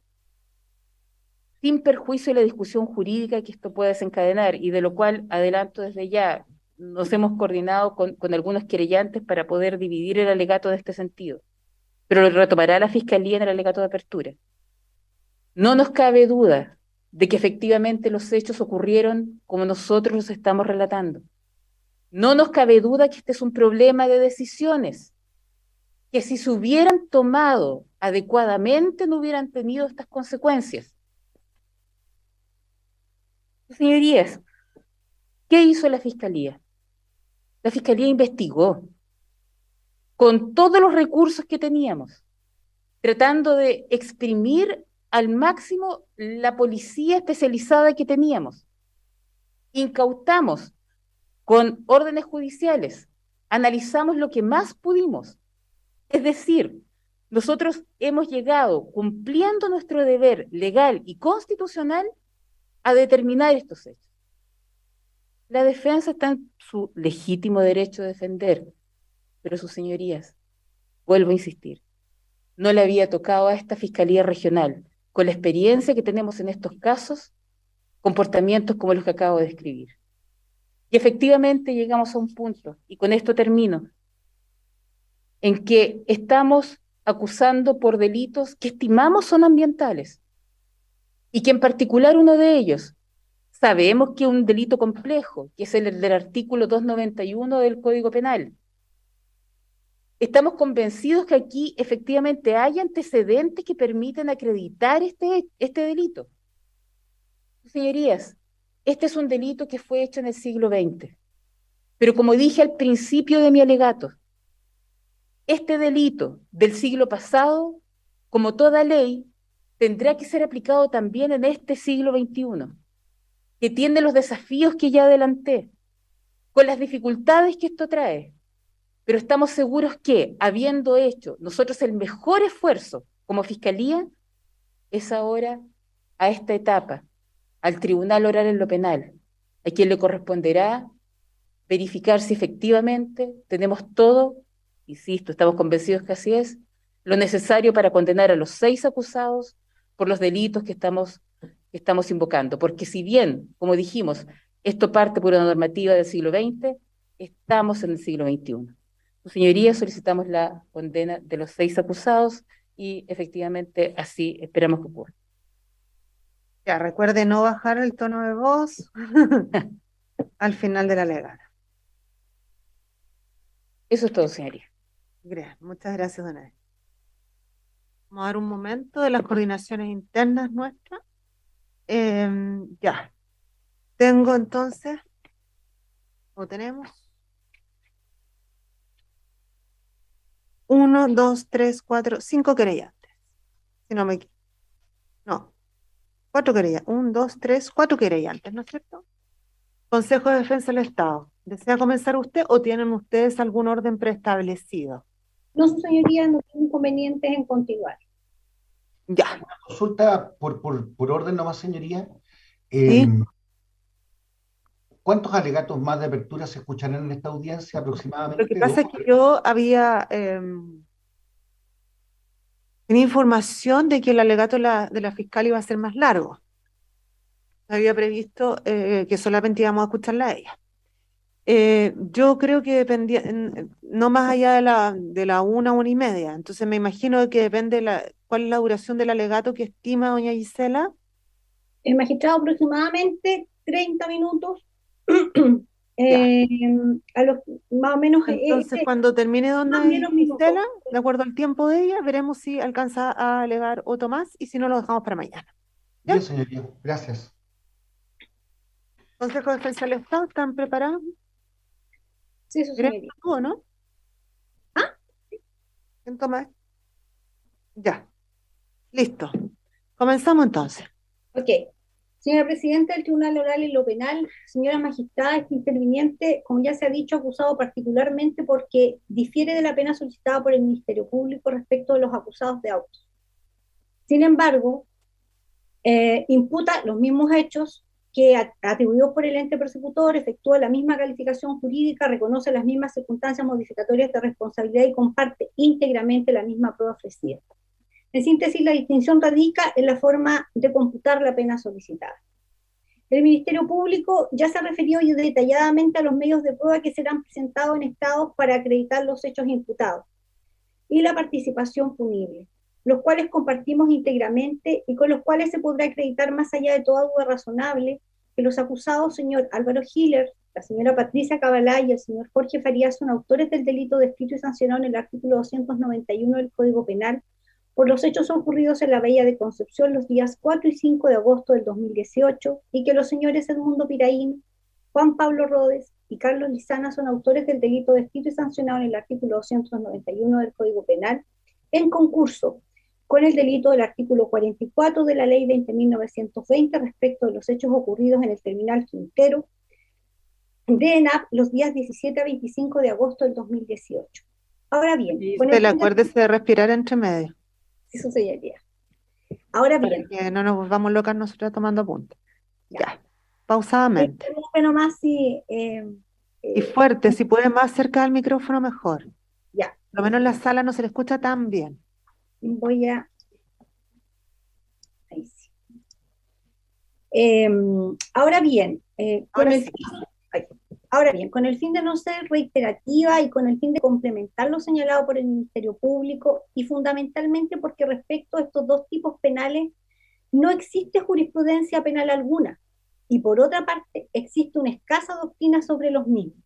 sin perjuicio de la discusión jurídica que esto puede desencadenar, y de lo cual adelanto desde ya, nos hemos coordinado con algunos querellantes para poder dividir el alegato de este sentido, pero lo retomará la Fiscalía en el alegato de apertura. No nos cabe duda de que efectivamente los hechos ocurrieron como nosotros los estamos relatando. No nos cabe duda que este es un problema de decisiones, que si se hubieran tomado adecuadamente no hubieran tenido estas consecuencias. Señorías, ¿qué hizo la Fiscalía? La Fiscalía investigó con todos los recursos que teníamos, tratando de exprimir al máximo la policía especializada que teníamos. Incautamos con órdenes judiciales, analizamos lo que más pudimos. Es decir, nosotros hemos llegado, cumpliendo nuestro deber legal y constitucional, a determinar estos hechos. La defensa está en su legítimo derecho de defender, pero sus señorías, vuelvo a insistir, no le había tocado a esta Fiscalía Regional, con la experiencia que tenemos en estos casos, comportamientos como los que acabo de describir. Y efectivamente llegamos a un punto, y con esto termino, en que estamos acusando por delitos que estimamos son ambientales, y que en particular uno de ellos, sabemos que es un delito complejo, que es el del artículo 291 del Código Penal. Estamos convencidos que aquí efectivamente hay antecedentes que permiten acreditar este delito. Señorías, este es un delito que fue hecho en el siglo XX, pero como dije al principio de mi alegato, este delito del siglo pasado, como toda ley, tendrá que ser aplicado también en este siglo XXI, que tiene los desafíos que ya adelanté, con las dificultades que esto trae, pero estamos seguros que, habiendo hecho nosotros el mejor esfuerzo como Fiscalía, es ahora, a esta etapa, al Tribunal Oral en lo Penal, a quien le corresponderá verificar si efectivamente tenemos todo, insisto, estamos convencidos que así es, lo necesario para condenar a los 6 acusados por los delitos que estamos invocando. Porque si bien, como dijimos, esto parte por una normativa del siglo XX, estamos en el siglo XXI. Su señoría, solicitamos la condena de los 6 acusados y efectivamente así esperamos que ocurra. Ya, recuerde no bajar el tono de voz al final de la alegato. Eso es todo, señoría. Muchas gracias, don Edith. Vamos a dar un momento de las coordinaciones internas nuestras. Ya. Tengo entonces, o tenemos 1, 2, 3, 4, 5 querellantes. Si no me equivoco. No. 4 querellantes. 1, 2, 3, 4 querellantes, ¿no es cierto? Consejo de Defensa del Estado. ¿Desea comenzar usted o tienen ustedes algún orden preestablecido? No, su señoría, no tiene inconvenientes en continuar. Ya. Una consulta por orden nomás, señoría. Sí. ¿Cuántos alegatos más de apertura se escucharán en esta audiencia aproximadamente? Lo que pasa es que yo había tenía información de que el alegato de la fiscal iba a ser más largo. Había previsto que solamente íbamos a escucharla a ella. Yo creo que dependía, no más allá de la 1:30. Entonces me imagino que depende cuál es la duración del alegato que estima doña Gisela. El magistrado aproximadamente 30 minutos Ya. a los, más o menos, Entonces, cuando termine más o Donna y menos minutos. Gisela, de acuerdo al tiempo de ella, veremos si alcanza a alegar otro más y si no, lo dejamos para mañana. Bien, ¿Ya? señoría, gracias. Consejo de Defensa del Estado, ¿están preparados? Sí, su Gremio, señoría. tú, ¿o no? Ah, ¿Quién toma? Ya, listo. Comenzamos entonces. ok. Señora Presidenta del Tribunal Oral en lo Penal, señora magistrada, este interviniente, como ya se ha dicho, acusado particularmente porque difiere de la pena solicitada por el Ministerio Público respecto de los acusados de autos. Sin embargo, imputa los mismos hechos que atribuidos por el ente persecutor, efectúa la misma calificación jurídica, reconoce las mismas circunstancias modificatorias de responsabilidad y comparte íntegramente la misma prueba ofrecida. En síntesis, la distinción radica en la forma de computar la pena solicitada. El Ministerio Público ya se ha referido detalladamente a los medios de prueba que serán presentados en estados para acreditar los hechos imputados y la participación punible, los cuales compartimos íntegramente y con los cuales se podrá acreditar más allá de toda duda razonable que los acusados, señor Álvaro Hiller, la señora Patricia Cabalá y el señor Jorge Farías son autores del delito descrito y sancionado en el artículo 291 del Código Penal por los hechos ocurridos en la Bahía de Concepción los días 4 y 5 de agosto del 2018 y que los señores Edmundo Piraín, Juan Pablo Rodes y Carlos Lizana son autores del delito descrito y sancionado en el artículo 291 del Código Penal en concurso con el delito del artículo 44 de la Ley 20.920 respecto de los hechos ocurridos en el terminal Quintero de ENAP los días 17 a 25 de agosto del 2018. Ahora bien, con el Acuérdese de respirar entre medio, eso sería. Ahora para bien, que no nos volvamos locas nosotras tomando apuntes. ya. Ya, pausadamente. Nomás si, Y fuerte, si puede más cerca del micrófono, mejor. ya, Por lo menos en la sala no se le escucha tan bien. voy a... Ahí sí. Ahora bien, Ahora sí. ahora bien, con el fin de no ser reiterativa y con el fin de complementar lo señalado por el Ministerio Público y fundamentalmente porque respecto a estos dos tipos penales no existe jurisprudencia penal alguna y por otra parte existe una escasa doctrina sobre los mismos.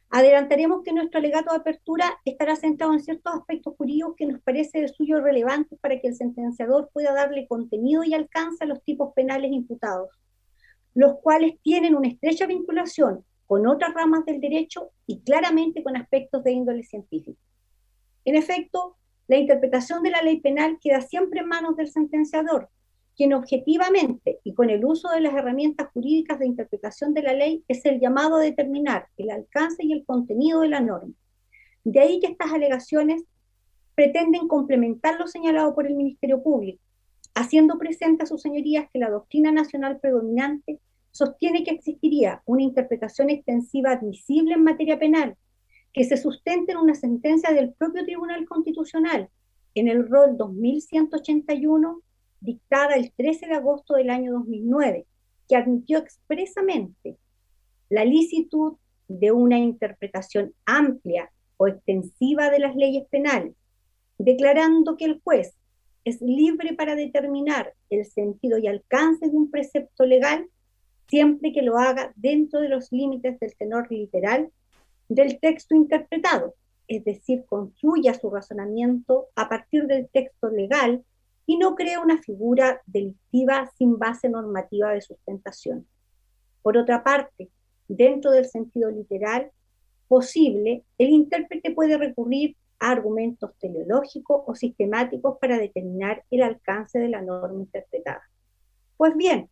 Adelantaremos que nuestro alegato de apertura estará centrado en ciertos aspectos jurídicos que nos parece de suyo relevantes para que el sentenciador pueda darle contenido y alcance a los tipos penales imputados, los cuales tienen una estrecha vinculación con otras ramas del derecho y claramente con aspectos de índole científica. En efecto, la interpretación de la ley penal queda siempre en manos del sentenciador, quien objetivamente y con el uso de las herramientas jurídicas de interpretación de la ley es el llamado a determinar el alcance y el contenido de la norma. De ahí que estas alegaciones pretenden complementar lo señalado por el Ministerio Público, haciendo presente a sus señorías que la doctrina nacional predominante sostiene que existiría una interpretación extensiva admisible en materia penal, que se sustente en una sentencia del propio Tribunal Constitucional, en el rol 2181, dictada el 13 de agosto del año 2009, que admitió expresamente la licitud de una interpretación amplia o extensiva de las leyes penales, declarando que el juez es libre para determinar el sentido y alcance de un precepto legal siempre que lo haga dentro de los límites del tenor literal del texto interpretado, es decir, construya su razonamiento a partir del texto legal y no crea una figura delictiva sin base normativa de sustentación. Por otra parte, dentro del sentido literal posible, el intérprete puede recurrir a argumentos teleológicos o sistemáticos para determinar el alcance de la norma interpretada. Pues bien,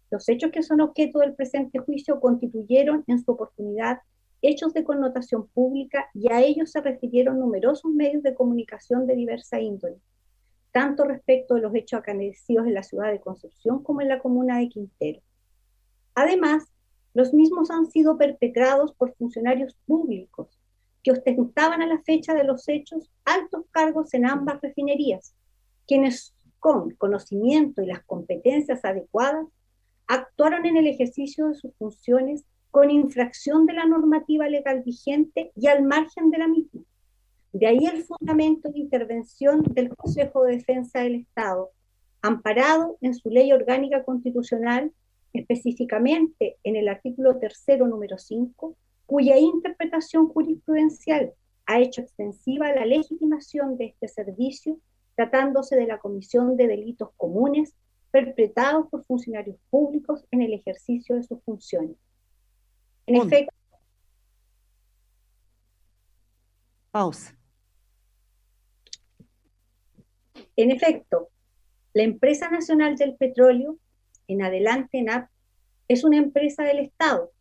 los hechos que son objeto del presente juicio constituyeron en su oportunidad hechos de connotación pública y a ellos se refirieron numerosos medios de comunicación de diversa índole, tanto respecto de los hechos acaecidos en la ciudad de Concepción como en la comuna de Quintero. Además, los mismos han sido perpetrados por funcionarios públicos que ostentaban a la fecha de los hechos altos cargos en ambas refinerías, quienes con conocimiento y las competencias adecuadas actuaron en el ejercicio de sus funciones con infracción de la normativa legal vigente y al margen de la misma. De ahí el fundamento de intervención del Consejo de Defensa del Estado, amparado en su ley orgánica constitucional específicamente en el artículo tercero, número 5, cuya interpretación jurisprudencial ha hecho extensiva la legitimación de este servicio, tratándose de la comisión de delitos comunes perpetrados por funcionarios públicos en el ejercicio de sus funciones. En Punto. efecto, Pausa. en efecto, la Empresa Nacional del Petróleo, en adelante ENAP, es una empresa del Estado,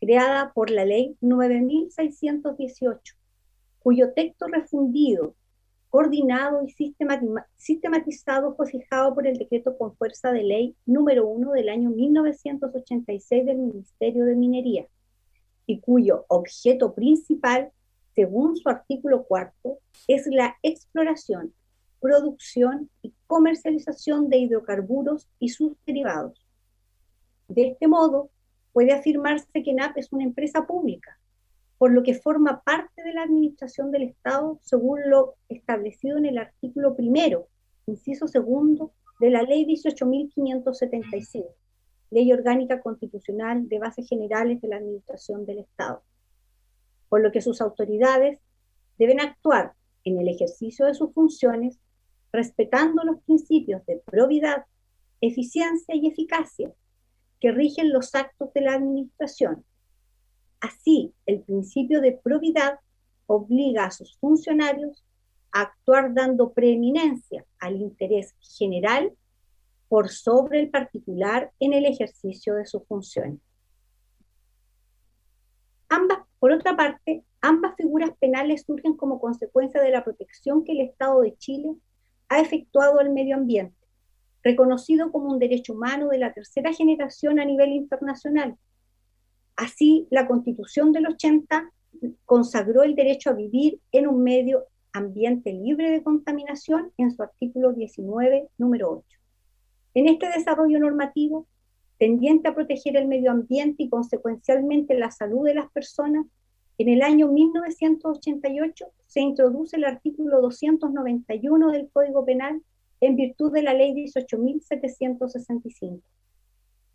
creada por la Ley 9618, cuyo texto refundido, coordinado y sistematizado fue fijado por el decreto con fuerza de ley número 1 del año 1986 del Ministerio de Minería, y cuyo objeto principal, según su artículo 4, es la exploración, producción y comercialización de hidrocarburos y sus derivados. De este modo, puede afirmarse que ENAP es una empresa pública, por lo que forma parte de la administración del Estado según lo establecido en el artículo 1, inciso 2, de la Ley 18.575, Ley Orgánica Constitucional de Bases Generales de la Administración del Estado. Por lo que sus autoridades deben actuar en el ejercicio de sus funciones respetando los principios de probidad, eficiencia y eficacia que rigen los actos de la administración. Así, el principio de probidad obliga a sus funcionarios a actuar dando preeminencia al interés general por sobre el particular en el ejercicio de sus funciones. Por otra parte, ambas figuras penales surgen como consecuencia de la protección que el Estado de Chile ha efectuado al medio ambiente, reconocido como un derecho humano de la tercera generación a nivel internacional. Así, la Constitución del 80 consagró el derecho a vivir en un medio ambiente libre de contaminación en su artículo 19, número 8. En este desarrollo normativo, tendiente a proteger el medio ambiente y consecuencialmente la salud de las personas, en el año 1988 se introduce el artículo 291 del Código Penal en virtud de la Ley 18.765,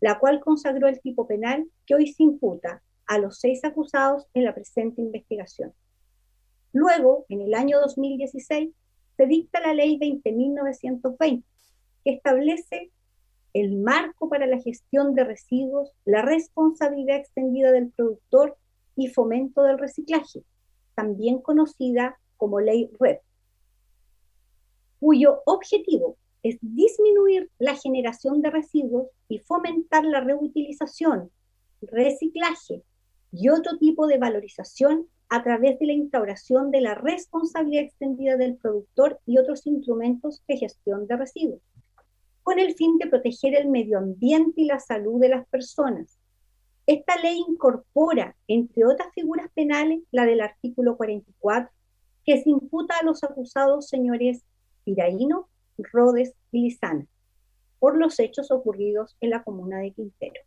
la cual consagró el tipo penal que hoy se imputa a los 6 acusados en la presente investigación. Luego, en el año 2016, se dicta la Ley 20.920, que establece el marco para la gestión de residuos, la responsabilidad extendida del productor y fomento del reciclaje, también conocida como Ley REP, cuyo objetivo es disminuir la generación de residuos y fomentar la reutilización, reciclaje y otro tipo de valorización a través de la instauración de la responsabilidad extendida del productor y otros instrumentos de gestión de residuos, con el fin de proteger el medio ambiente y la salud de las personas. Esta ley incorpora, entre otras figuras penales, la del artículo 44, que se imputa a los acusados señores Piraíno, Rodes y Lizana, por los hechos ocurridos en la comuna de Quintero.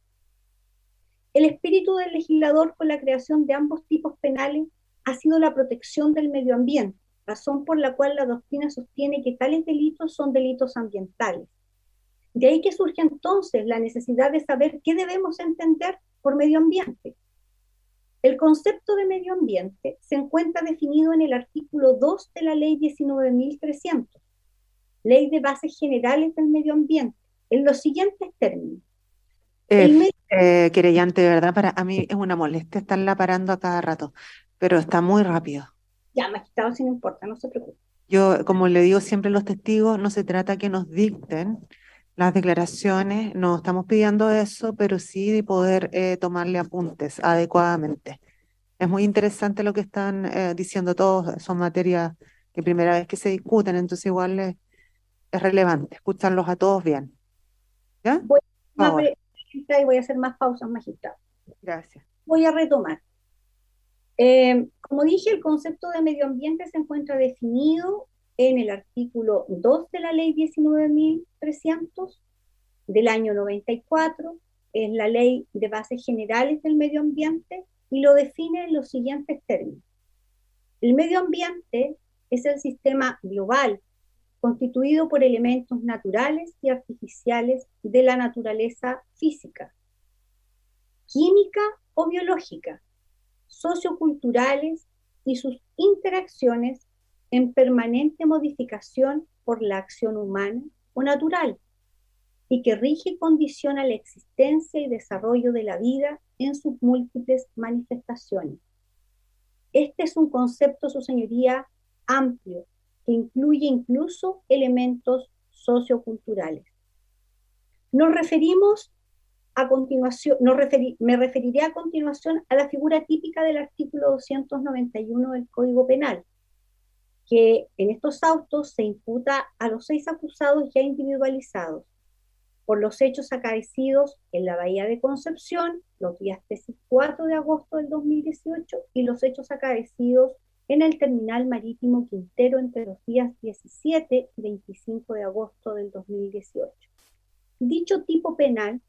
El espíritu del legislador con la creación de ambos tipos penales ha sido la protección del medio ambiente, razón por la cual la doctrina sostiene que tales delitos son delitos ambientales. De ahí que surge entonces la necesidad de saber qué debemos entender por medio ambiente. El concepto de medio ambiente se encuentra definido en el artículo 2 de la Ley 19.300, Ley de Bases Generales del Medio Ambiente, en los siguientes términos. Querellante, de verdad, para a mí es una molestia estarla parando a cada rato, pero está muy rápido. Ya, magistrado, si no importa, no se preocupe. Yo, como le digo siempre a los testigos, no se trata que nos dicten las declaraciones, no estamos pidiendo eso, pero sí de poder tomarle apuntes adecuadamente. Es muy interesante lo que están diciendo todos, son materias que primera vez que se discuten, entonces igual es relevante escucharlos a todos bien. ¿Ya? Voy Por a favor. y voy a hacer más pausas, magistrado. Gracias. Voy a retomar. Como dije, el concepto de medio ambiente se encuentra definido en el artículo 2 de la Ley 19.300 del año 94, en la Ley de Bases Generales del Medio Ambiente, y lo define en los siguientes términos. El medio ambiente es el sistema global constituido por elementos naturales y artificiales de la naturaleza física, química o biológica, socioculturales y sus interacciones en permanente modificación por la acción humana o natural, y que rige y condiciona la existencia y desarrollo de la vida en sus múltiples manifestaciones. Este es un concepto, su señoría, amplio, que incluye incluso elementos socioculturales. Nos referimos a continuación, me referiré a continuación a la figura típica del artículo 291 del Código Penal, que en estos autos se imputa a los 6 acusados ya individualizados por los hechos acaecidos en la Bahía de Concepción los días 3 y 4 de agosto del 2018 y los hechos acaecidos en el terminal marítimo Quintero entre los días 17 y 25 de agosto del 2018. Dicho tipo penal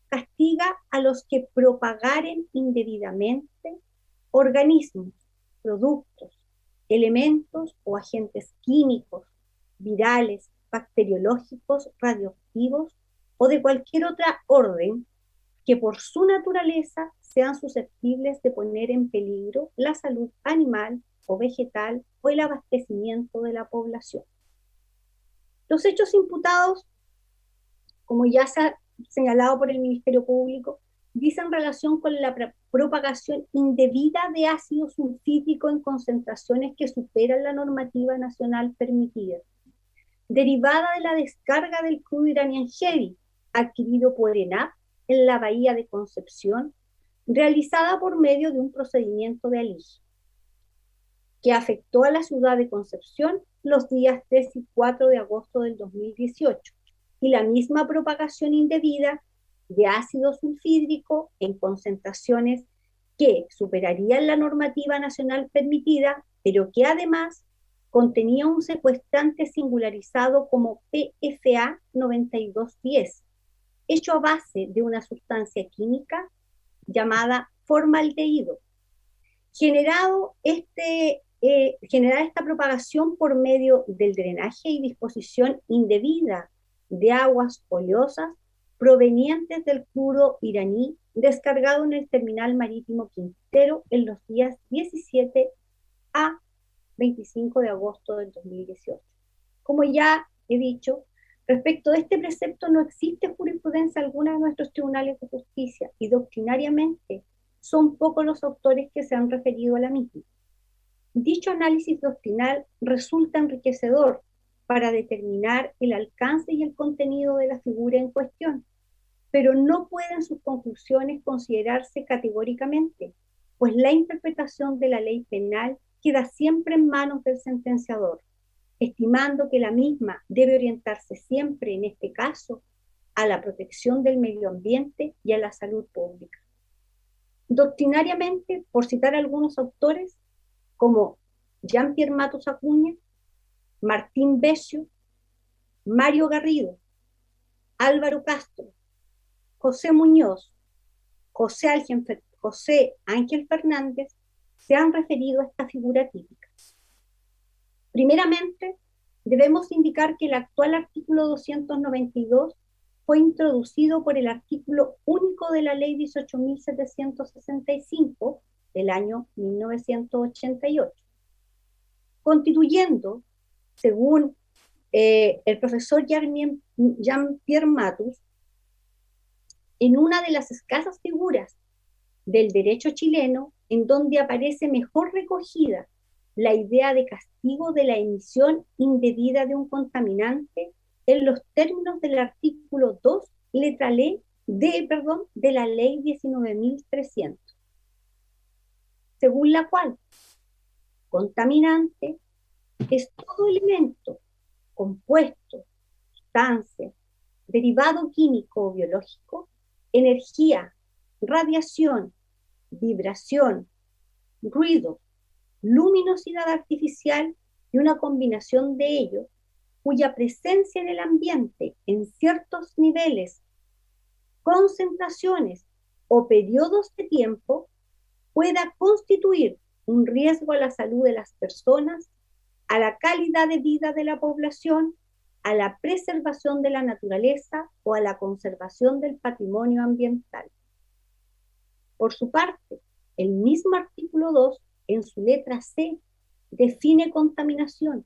castiga a los que propagaren indebidamente organismos, productos, elementos o agentes químicos, virales, bacteriológicos, radioactivos o de cualquier otra orden que por su naturaleza sean susceptibles de poner en peligro la salud animal o vegetal o el abastecimiento de la población. Los hechos imputados, como ya se ha señalado por el Ministerio Público, dicen relación con la propagación indebida de ácido sulfídrico en concentraciones que superan la normativa nacional permitida, derivada de la descarga del crudo Iranian Heavy, adquirido por ENAP en la Bahía de Concepción, realizada por medio de un procedimiento de alige, que afectó a la ciudad de Concepción los días 3 y 4 de agosto del 2018, y la misma propagación indebida de ácido sulfídrico en concentraciones que superarían la normativa nacional permitida, pero que además contenía un secuestrante singularizado como PFA 9210, hecho a base de una sustancia química llamada formaldehído. Generar esta propagación por medio del drenaje y disposición indebida de aguas oleosas provenientes del crudo iraní descargado en el terminal marítimo Quintero en los días 17 a 25 de agosto del 2018. Como ya he dicho, respecto de este precepto no existe jurisprudencia alguna en nuestros tribunales de justicia y doctrinariamente son pocos los autores que se han referido a la misma. Dicho análisis doctrinal resulta enriquecedor para determinar el alcance y el contenido de la figura en cuestión, pero no pueden sus conclusiones considerarse categóricamente, pues la interpretación de la ley penal queda siempre en manos del sentenciador, estimando que la misma debe orientarse siempre, en este caso, a la protección del medio ambiente y a la salud pública. Doctrinariamente, por citar algunos autores, como Jean-Pierre Matos Acuña, Martín Besio, Mario Garrido, Álvaro Castro, José Muñoz, José Ángel Fernández, se han referido a esta figura típica. Primeramente, debemos indicar que el actual artículo 292 fue introducido por el artículo único de la Ley 18.765 del año 1988, constituyendo, según el profesor Jean-Pierre Matus, en una de las escasas figuras del derecho chileno en donde aparece mejor recogida la idea de castigo de la emisión indebida de un contaminante en los términos del artículo 2, letra de la Ley 19.300, según la cual contaminante es todo elemento, compuesto, sustancia, derivado químico o biológico, energía, radiación, vibración, ruido, luminosidad artificial y una combinación de ellos, cuya presencia en el ambiente en ciertos niveles, concentraciones o periodos de tiempo pueda constituir un riesgo a la salud de las personas, a la calidad de vida de la población, a la preservación de la naturaleza o a la conservación del patrimonio ambiental. Por su parte, el mismo artículo 2, en su letra C, define contaminación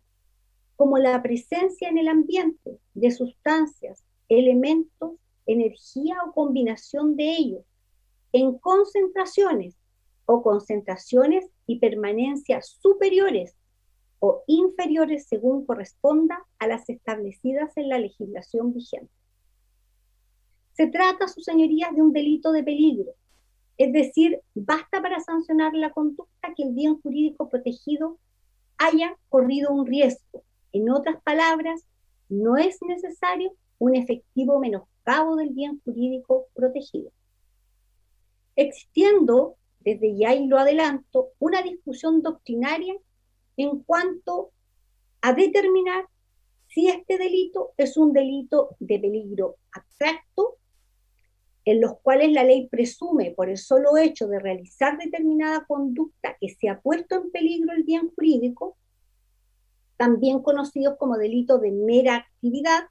como la presencia en el ambiente de sustancias, elementos, energía o combinación de ellos, en concentraciones o concentraciones y permanencias superiores o inferiores según corresponda a las establecidas en la legislación vigente. Se trata, sus señorías, de un delito de peligro, es decir, basta para sancionar la conducta que el bien jurídico protegido haya corrido un riesgo. En otras palabras, no es necesario un efectivo menoscabo del bien jurídico protegido. Existiendo, desde ya y lo adelanto, una discusión doctrinaria en cuanto a determinar si este delito es un delito de peligro abstracto, en los cuales la ley presume por el solo hecho de realizar determinada conducta que se ha puesto en peligro el bien jurídico, también conocidos como delitos de mera actividad,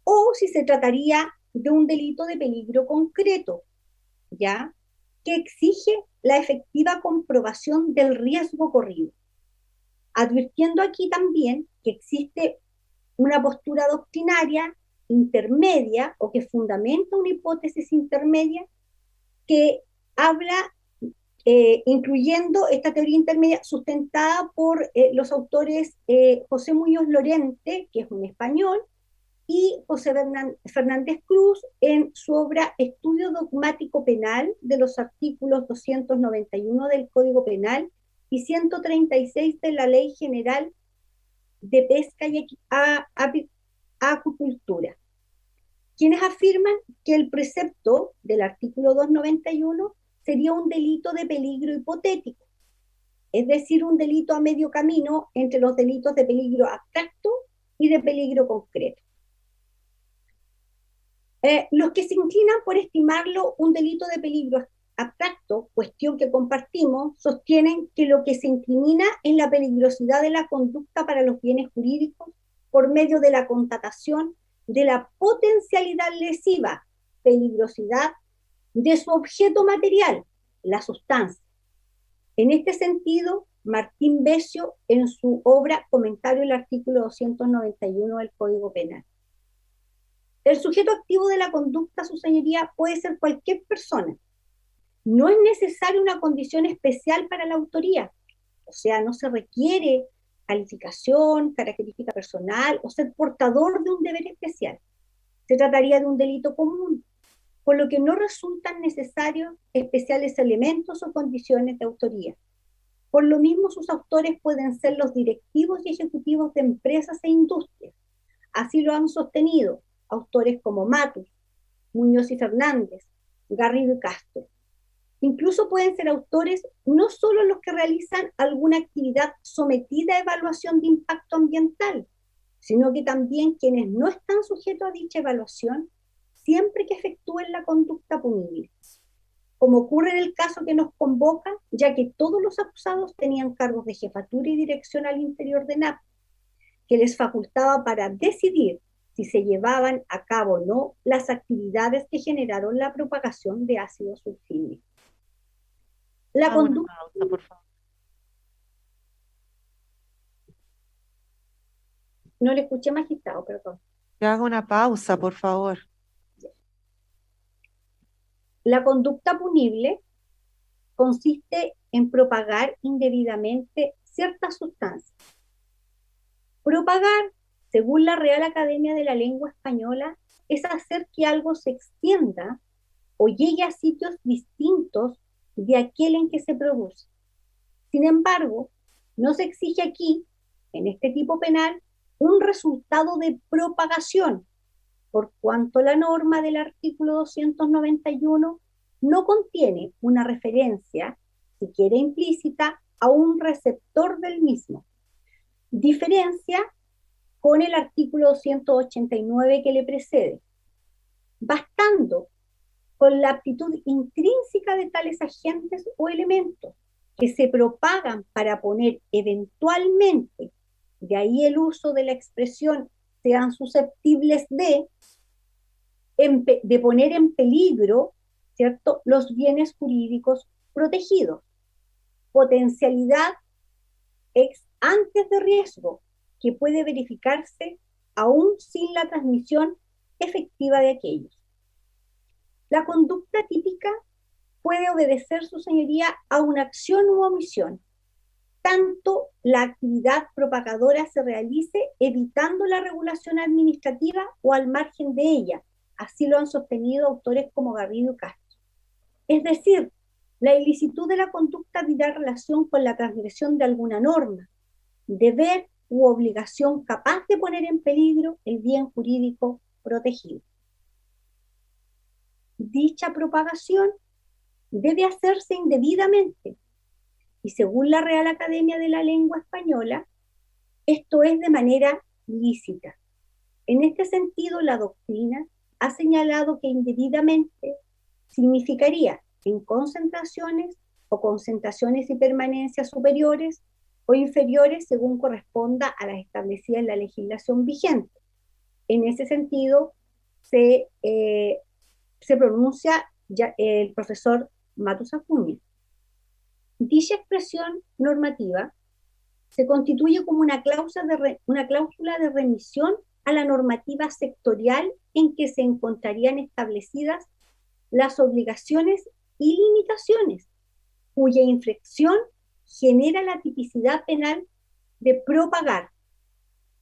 o si se trataría de un delito de peligro concreto, ¿ya? Que exige la efectiva comprobación del riesgo corrido. Advirtiendo aquí también que existe una postura doctrinaria intermedia o que fundamenta una hipótesis intermedia que habla, incluyendo esta teoría intermedia sustentada por los autores José Muñoz Lorente, que es un español, y José Fernández Cruz en su obra Estudio Dogmático Penal de los artículos 291 del Código Penal y 136 de la Ley General de Pesca y Acuicultura, quienes afirman que el precepto del artículo 291 sería un delito de peligro hipotético, es decir, un delito a medio camino entre los delitos de peligro abstracto y de peligro concreto. Los que se inclinan por estimarlo un delito de peligro abstracto, cuestión que compartimos, sostienen que lo que se incrimina es la peligrosidad de la conducta para los bienes jurídicos por medio de la constatación de la potencialidad lesiva, peligrosidad de su objeto material, la sustancia. En este sentido, Martín Besio, en su obra Comentario del artículo 291 del Código Penal. El sujeto activo de la conducta, su señoría, puede ser cualquier persona. No es necesaria una condición especial para la autoría. O sea, no se requiere calificación, característica personal o ser portador de un deber especial. Se trataría de un delito común, por lo que no resultan necesarios especiales elementos o condiciones de autoría. Por lo mismo, sus autores pueden ser los directivos y ejecutivos de empresas e industrias. Así lo han sostenido autores como Matus, Muñoz y Fernández, Garrido y Castro. Incluso pueden ser autores no solo los que realizan alguna actividad sometida a evaluación de impacto ambiental, sino que también quienes no están sujetos a dicha evaluación, siempre que efectúen la conducta punible, como ocurre en el caso que nos convoca, ya que todos los acusados tenían cargos de jefatura y dirección al interior de NAP, que les facultaba para decidir si se llevaban a cabo o no las actividades que generaron la propagación de ácido sulfídrico. La conducta... Pausa, por favor. No le escuché, magistrado, perdón. Que haga una pausa, por favor. La conducta punible consiste en propagar indebidamente ciertas sustancias. Propagar, según la Real Academia de la Lengua Española, es hacer que algo se extienda o llegue a sitios distintos de aquel en que se produce. Sin embargo, no se exige aquí, en este tipo penal, un resultado de propagación, por cuanto la norma del artículo 291 no contiene una referencia, siquiera implícita, a un receptor del mismo. Diferencia con el artículo 289 que le precede, bastando con la aptitud intrínseca de tales agentes o elementos que se propagan para poner eventualmente, de ahí el uso de la expresión sean susceptibles de poner en peligro ¿cierto?, los bienes jurídicos protegidos. Potencialidad ex antes de riesgo, que puede verificarse aún sin la transmisión efectiva de aquellos. La conducta típica puede obedecer, su señoría, a una acción u omisión, tanto la actividad propagadora se realice evitando la regulación administrativa o al margen de ella. Así lo han sostenido autores como Garrido y Castro. Es decir, la ilicitud de la conducta dirá relación con la transgresión de alguna norma, deber u obligación capaz de poner en peligro el bien jurídico protegido. Dicha propagación debe hacerse indebidamente y, según la Real Academia de la Lengua Española, esto es de manera lícita. En este sentido, la doctrina ha señalado que indebidamente significaría en concentraciones o concentraciones y permanencias superiores o inferiores según corresponda a las establecidas en la legislación vigente. En ese sentido, se pronuncia ya el profesor Matus Acuña. Dicha expresión normativa se constituye como una cláusula de remisión a la normativa sectorial en que se encontrarían establecidas las obligaciones y limitaciones, cuya infracción genera la tipicidad penal de propagar.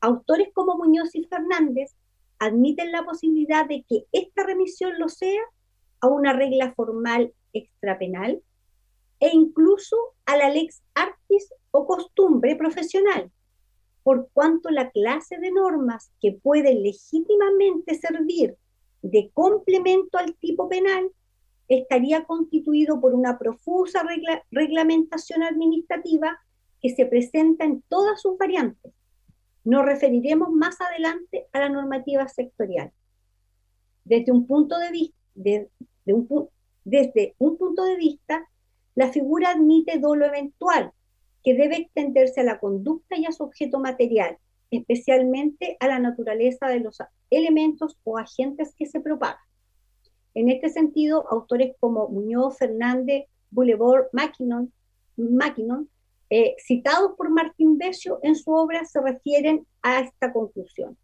Autores como Muñoz y Fernández admiten la posibilidad de que esta remisión lo sea a una regla formal extrapenal e incluso a la lex artis o costumbre profesional, por cuanto la clase de normas que pueden legítimamente servir de complemento al tipo penal estaría constituido por una profusa reglamentación administrativa que se presenta en todas sus variantes. Nos referiremos más adelante a la normativa sectorial. Desde un punto de vista, la figura admite dolo eventual, que debe extenderse a la conducta y a su objeto material, especialmente a la naturaleza de los elementos o agentes que se propagan. En este sentido, autores como Muñoz, Fernández, Boulevard, Mackinnon, citados por Martín Besio en su obra, se refieren a esta conclusión.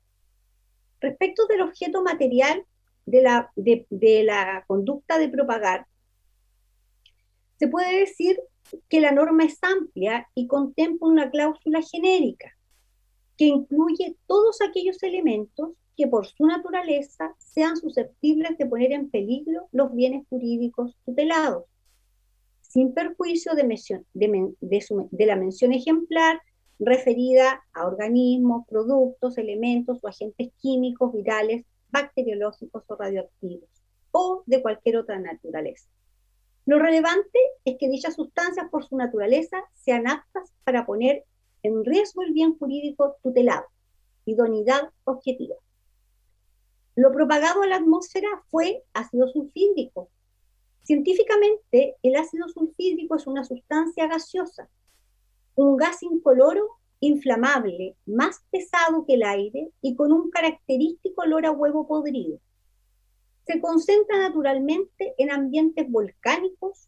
Respecto del objeto material de la conducta de propagar, se puede decir que la norma es amplia y contempla una cláusula genérica que incluye todos aquellos elementos que por su naturaleza sean susceptibles de poner en peligro los bienes jurídicos tutelados, sin perjuicio de la mención ejemplar referida a organismos, productos, elementos o agentes químicos, virales, bacteriológicos o radioactivos, o de cualquier otra naturaleza. Lo relevante es que dichas sustancias, por su naturaleza, sean aptas para poner en riesgo el bien jurídico tutelado, idoneidad objetiva. Lo propagado a la atmósfera fue ácido sulfídrico. Científicamente, el ácido sulfídrico es una sustancia gaseosa, un gas incoloro, inflamable, más pesado que el aire y con un característico olor a huevo podrido. Se concentra naturalmente en ambientes volcánicos,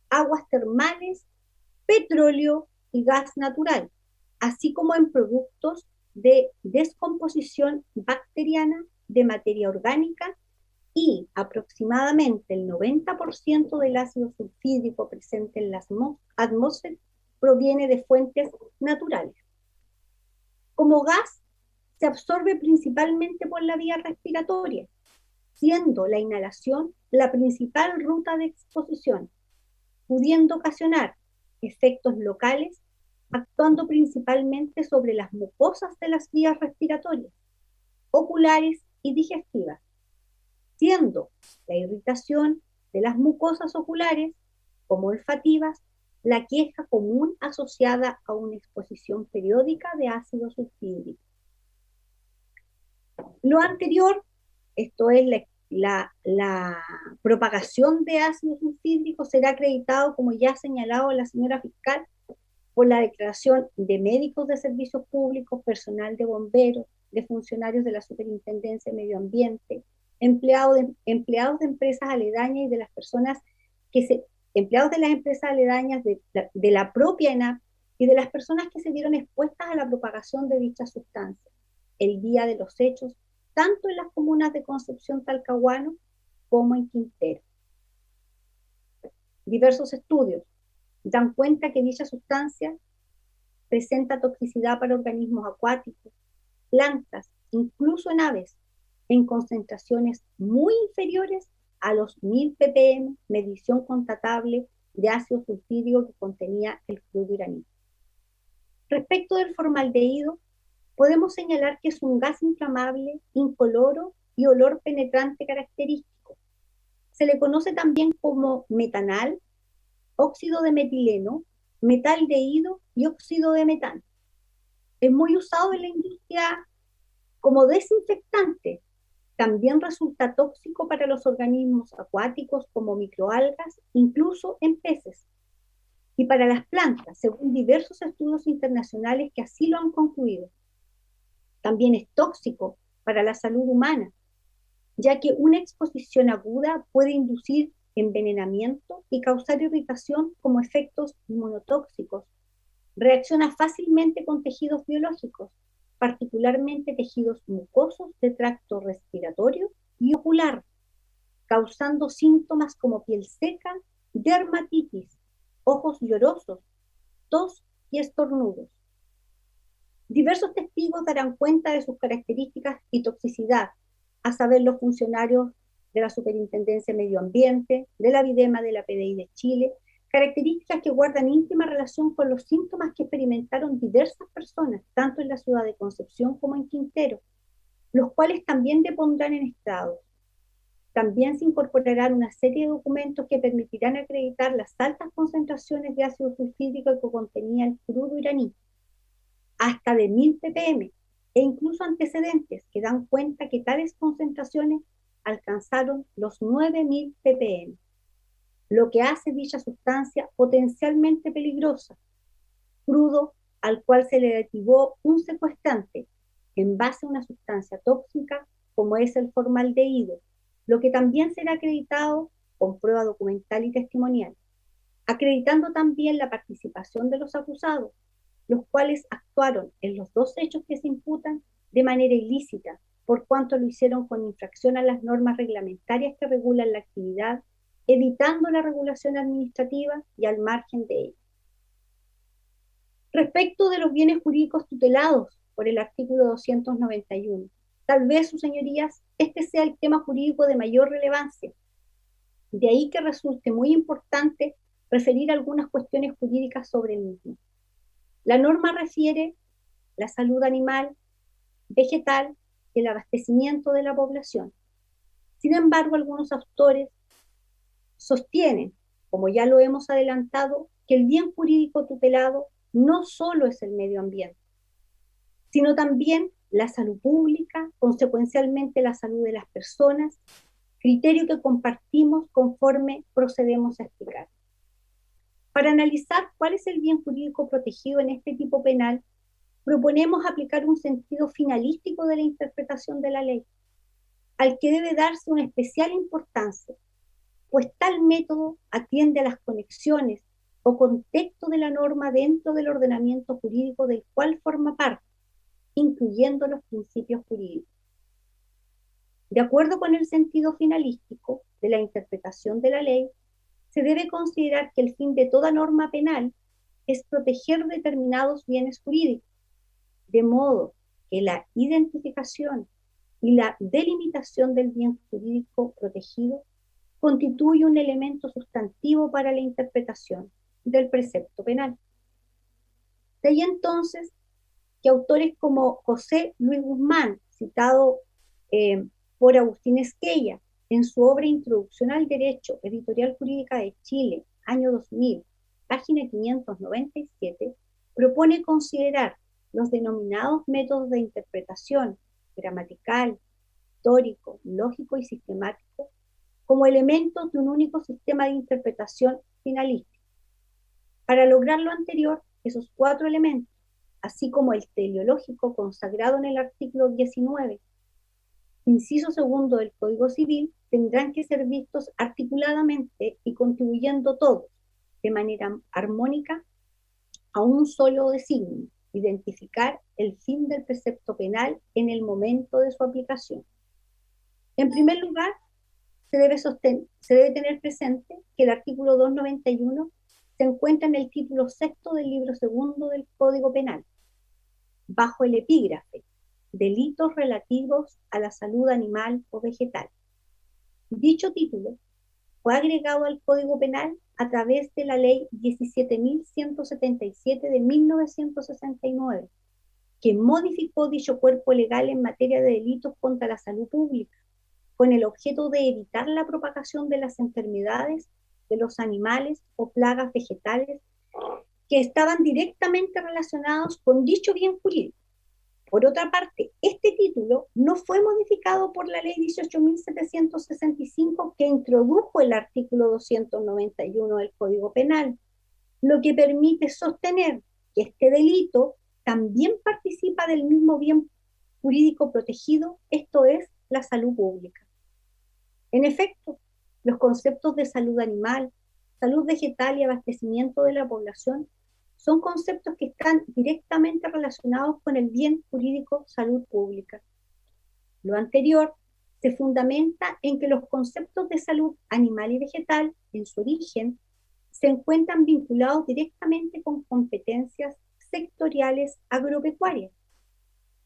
aguas termales, petróleo y gas natural, así como en productos de descomposición bacteriana de materia orgánica, y aproximadamente el 90% del ácido sulfídrico presente en la atmósfera proviene de fuentes naturales. Como gas, se absorbe principalmente por la vía respiratoria, siendo la inhalación la principal ruta de exposición, pudiendo ocasionar efectos locales, actuando principalmente sobre las mucosas de las vías respiratorias, oculares y digestivas, siendo la irritación de las mucosas oculares como olfativas la queja común asociada a una exposición periódica de ácido sulfídrico. Lo anterior, esto es la propagación de ácido sulfídrico, será acreditado, como ya ha señalado la señora fiscal, por la declaración de médicos de servicios públicos, personal de bomberos, de funcionarios de la Superintendencia de Medio Ambiente, empleados de empresas aledañas y de las personas que se, empleados de las empresas aledañas de la propia ENAP y de las personas que se vieron expuestas a la propagación de dicha sustancia el día de los hechos, tanto en las comunas de Concepción Talcahuano como en Quintero. Diversos estudios dan cuenta que dicha sustancia presenta toxicidad para organismos acuáticos, plantas, incluso en aves, en concentraciones muy inferiores a los 1000 ppm, medición constatable de ácido sulfídrico que contenía el crudo iraní. Respecto del formaldehído, podemos señalar que es un gas inflamable, incoloro y olor penetrante característico. Se le conoce también como metanal, óxido de metileno, metaldehído y óxido de metano. Es muy usado en la industria como desinfectante. También resulta tóxico para los organismos acuáticos como microalgas, incluso en peces. Y para las plantas, según diversos estudios internacionales que así lo han concluido. También es tóxico para la salud humana, ya que una exposición aguda puede inducir envenenamiento y causar irritación como efectos inmunotóxicos. Reacciona fácilmente con tejidos biológicos, particularmente tejidos mucosos de tracto respiratorio y ocular, causando síntomas como piel seca, dermatitis, ojos llorosos, tos y estornudos. Diversos testigos darán cuenta de sus características y toxicidad, a saber los funcionarios de la Superintendencia de Medio Ambiente, de la Videma de la PDI de Chile, características que guardan íntima relación con los síntomas que experimentaron diversas personas, tanto en la ciudad de Concepción como en Quintero, los cuales también depondrán en estados. También se incorporarán una serie de documentos que permitirán acreditar las altas concentraciones de ácido sulfídrico que contenía el crudo iraní, hasta de 1000 ppm, e incluso antecedentes que dan cuenta que tales concentraciones alcanzaron los 9000 ppm, lo que hace dicha sustancia potencialmente peligrosa, crudo al cual se le activó un secuestrante en base a una sustancia tóxica como es el formaldehído, lo que también será acreditado con prueba documental y testimonial, acreditando también la participación de los acusados, los cuales actuaron en los dos hechos que se imputan de manera ilícita, por cuanto lo hicieron con infracción a las normas reglamentarias que regulan la actividad, evitando la regulación administrativa y al margen de ella. Respecto de los bienes jurídicos tutelados por el artículo 291, tal vez, sus señorías, este sea el tema jurídico de mayor relevancia. De ahí que resulte muy importante referir algunas cuestiones jurídicas sobre el mismo. La norma refiere la salud animal, vegetal y el abastecimiento de la población. Sin embargo, algunos autores sostienen, como ya lo hemos adelantado, que el bien jurídico tutelado no solo es el medio ambiente, sino también la salud pública, consecuencialmente la salud de las personas, criterio que compartimos conforme procedemos a explicar. Para analizar cuál es el bien jurídico protegido en este tipo penal, proponemos aplicar un sentido finalístico de la interpretación de la ley, al que debe darse una especial importancia, pues tal método atiende a las conexiones o contexto de la norma dentro del ordenamiento jurídico del cual forma parte, incluyendo los principios jurídicos. De acuerdo con el sentido finalístico de la interpretación de la ley, se debe considerar que el fin de toda norma penal es proteger determinados bienes jurídicos, de modo que la identificación y la delimitación del bien jurídico protegido constituye un elemento sustantivo para la interpretación del precepto penal. De ahí entonces que autores como José Luis Guzmán, citado por Agustín Esquella, en su obra Introducción al Derecho, Editorial Jurídica de Chile, año 2000, página 597, propone considerar los denominados métodos de interpretación gramatical, histórico, lógico y sistemático como elementos de un único sistema de interpretación finalística. Para lograr lo anterior, esos cuatro elementos, así como el teleológico consagrado en el artículo 19, inciso segundo del Código Civil, tendrán que ser vistos articuladamente y contribuyendo todos, de manera armónica, a un solo designio: identificar el fin del precepto penal en el momento de su aplicación. En primer lugar, se debe tener presente que el artículo 291 se encuentra en el título sexto del libro segundo del Código Penal, bajo el epígrafe delitos relativos a la salud animal o vegetal. Dicho título fue agregado al Código Penal a través de la Ley 17.177 de 1969, que modificó dicho cuerpo legal en materia de delitos contra la salud pública, con el objeto de evitar la propagación de las enfermedades de los animales o plagas vegetales que estaban directamente relacionados con dicho bien jurídico. Por otra parte, este título no fue modificado por la Ley 18.765, que introdujo el artículo 291 del Código Penal, lo que permite sostener que este delito también participa del mismo bien jurídico protegido, esto es, la salud pública. En efecto, los conceptos de salud animal, salud vegetal y abastecimiento de la población son conceptos que están directamente relacionados con el bien jurídico salud pública. Lo anterior se fundamenta en que los conceptos de salud animal y vegetal, en su origen, se encuentran vinculados directamente con competencias sectoriales agropecuarias,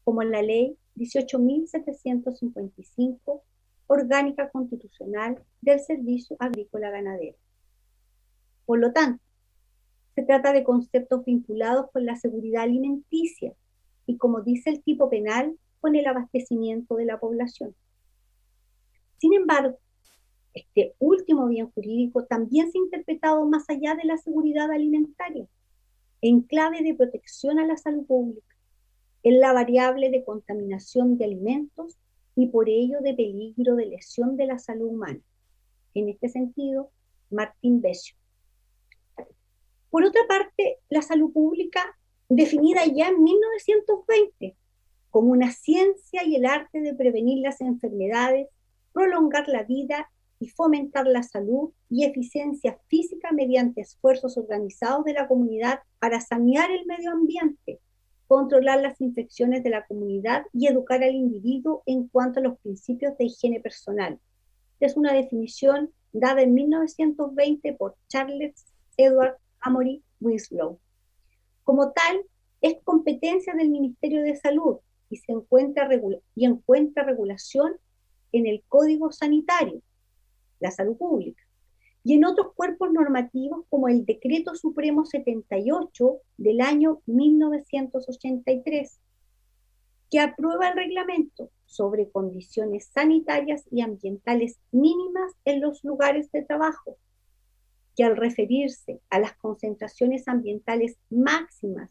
como en la Ley 18.755, orgánica constitucional del Servicio Agrícola Ganadero. Por lo tanto, se trata de conceptos vinculados con la seguridad alimenticia y, como dice el tipo penal, con el abastecimiento de la población. Sin embargo, este último bien jurídico también se ha interpretado más allá de la seguridad alimentaria, en clave de protección a la salud pública, en la variable de contaminación de alimentos y por ello de peligro de lesión de la salud humana. En este sentido, Martín Besio. Por otra parte, la salud pública, definida ya en 1920 como una ciencia y el arte de prevenir las enfermedades, prolongar la vida y fomentar la salud y eficiencia física mediante esfuerzos organizados de la comunidad para sanear el medio ambiente, controlar las infecciones de la comunidad y educar al individuo en cuanto a los principios de higiene personal. Es una definición dada en 1920 por Charles Edward Amory Winslow. Como tal, es competencia del Ministerio de Salud y encuentra regulación en el Código Sanitario, la salud pública, y en otros cuerpos normativos como el Decreto Supremo 78 del año 1983, que aprueba el reglamento sobre condiciones sanitarias y ambientales mínimas en los lugares de trabajo, que al referirse a las concentraciones ambientales máximas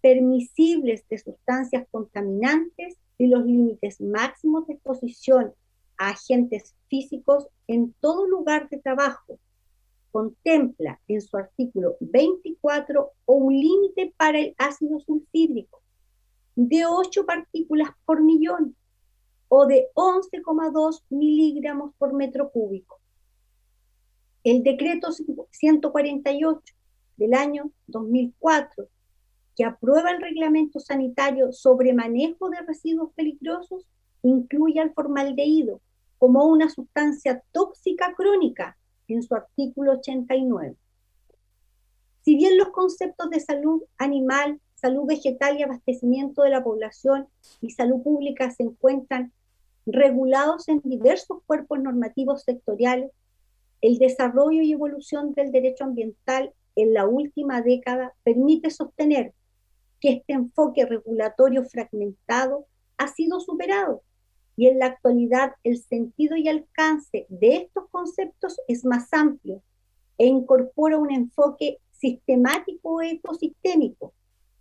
permisibles de sustancias contaminantes y los límites máximos de exposición a agentes físicos en todo lugar de trabajo, contempla en su artículo 24 un límite para el ácido sulfídrico de 8 partículas por millón o de 11,2 miligramos por metro cúbico. El decreto 148 del año 2004, que aprueba el reglamento sanitario sobre manejo de residuos peligrosos, incluye al formaldehído como una sustancia tóxica crónica en su artículo 89. Si bien los conceptos de salud animal, salud vegetal y abastecimiento de la población y salud pública se encuentran regulados en diversos cuerpos normativos sectoriales, el desarrollo y evolución del derecho ambiental en la última década permite sostener que este enfoque regulatorio fragmentado ha sido superado y en la actualidad el sentido y alcance de estos conceptos es más amplio e incorpora un enfoque sistemático o ecosistémico,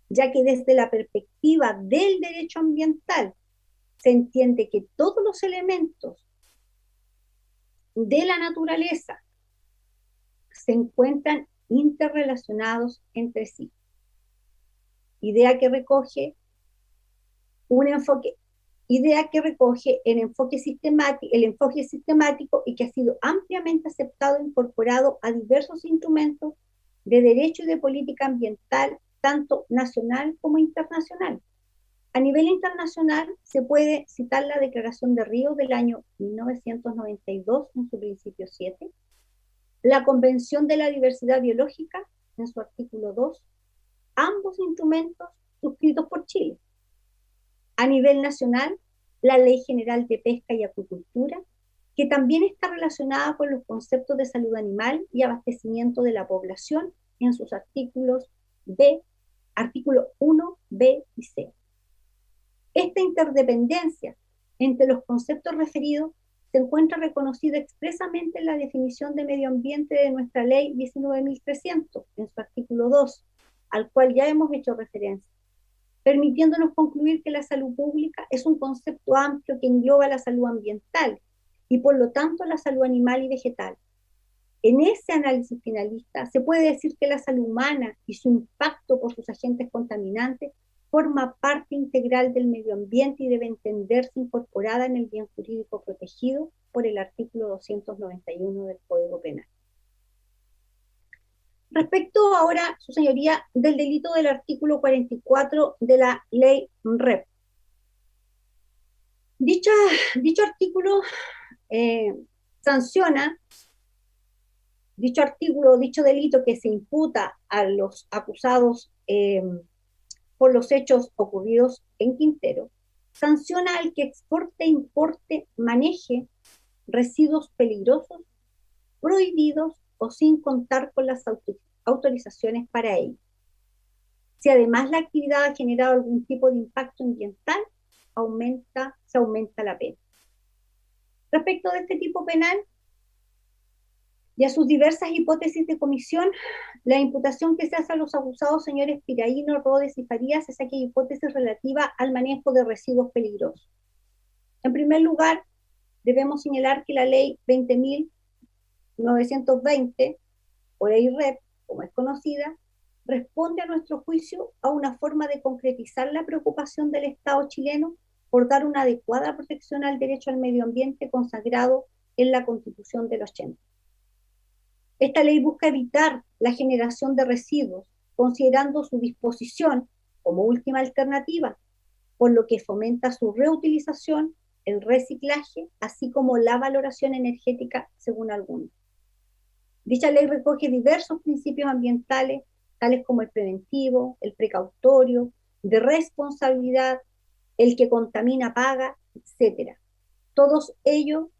ya que desde la perspectiva del derecho ambiental se entiende que todos los elementos de la naturaleza se encuentran interrelacionados entre sí. Idea que recoge un enfoque idea que recoge el enfoque sistemático y que ha sido ampliamente aceptado e incorporado a diversos instrumentos de derecho y de política ambiental, tanto nacional como internacional. A nivel internacional se puede citar la Declaración de Río del año 1992 en su principio 7, la Convención de la Diversidad Biológica en su artículo 2, ambos instrumentos suscritos por Chile. A nivel nacional, la Ley General de Pesca y Acuicultura, que también está relacionada con los conceptos de salud animal y abastecimiento de la población en sus artículos artículo 1, B y C. Esta interdependencia entre los conceptos referidos se encuentra reconocida expresamente en la definición de medio ambiente de nuestra ley 19.300, en su artículo 2, al cual ya hemos hecho referencia, permitiéndonos concluir que la salud pública es un concepto amplio que engloba la salud ambiental y por lo tanto la salud animal y vegetal. En ese análisis finalista se puede decir que la salud humana y su impacto por sus agentes contaminantes forma parte integral del medio ambiente y debe entenderse incorporada en el bien jurídico protegido por el artículo 291 del Código Penal. Respecto ahora, su señoría, del delito del artículo 44 de la ley REP. Dicho artículo sanciona, dicho delito que se imputa a los acusados por los hechos ocurridos en Quintero, sanciona al que exporte, importe, maneje residuos peligrosos, prohibidos o sin contar con las autorizaciones para ello. Si además la actividad ha generado algún tipo de impacto ambiental, se aumenta la pena. Respecto de este tipo penal y a sus diversas hipótesis de comisión, la imputación que se hace a los acusados señores Piraíno, Rodes y Farías es aquella hipótesis relativa al manejo de residuos peligrosos. En primer lugar, debemos señalar que la ley 20.920, o ley REP, como es conocida, responde a nuestro juicio a una forma de concretizar la preocupación del Estado chileno por dar una adecuada protección al derecho al medio ambiente consagrado en la Constitución del 80. Esta ley busca evitar la generación de residuos, considerando su disposición como última alternativa, por lo que fomenta su reutilización, el reciclaje, así como la valoración energética, según algunos. Dicha ley recoge diversos principios ambientales, tales como el preventivo, el precautorio, de responsabilidad, el que contamina paga, etc. Todo ello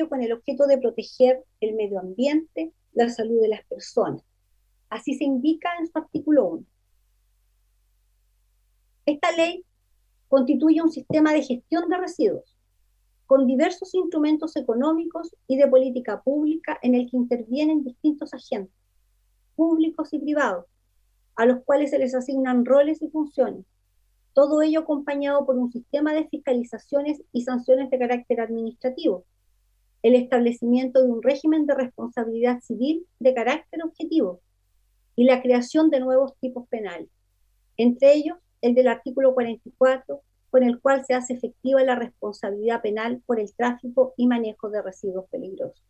con el objeto de proteger el medio ambiente, la salud de las personas. Así se indica en su artículo 1. Esta ley constituye un sistema de gestión de residuos, con diversos instrumentos económicos y de política pública en el que intervienen distintos agentes, públicos y privados, a los cuales se les asignan roles y funciones. Todo ello acompañado por un sistema de fiscalizaciones y sanciones de carácter administrativo, el establecimiento de un régimen de responsabilidad civil de carácter objetivo y la creación de nuevos tipos penales, entre ellos el del artículo 44, con el cual se hace efectiva la responsabilidad penal por el tráfico y manejo de residuos peligrosos.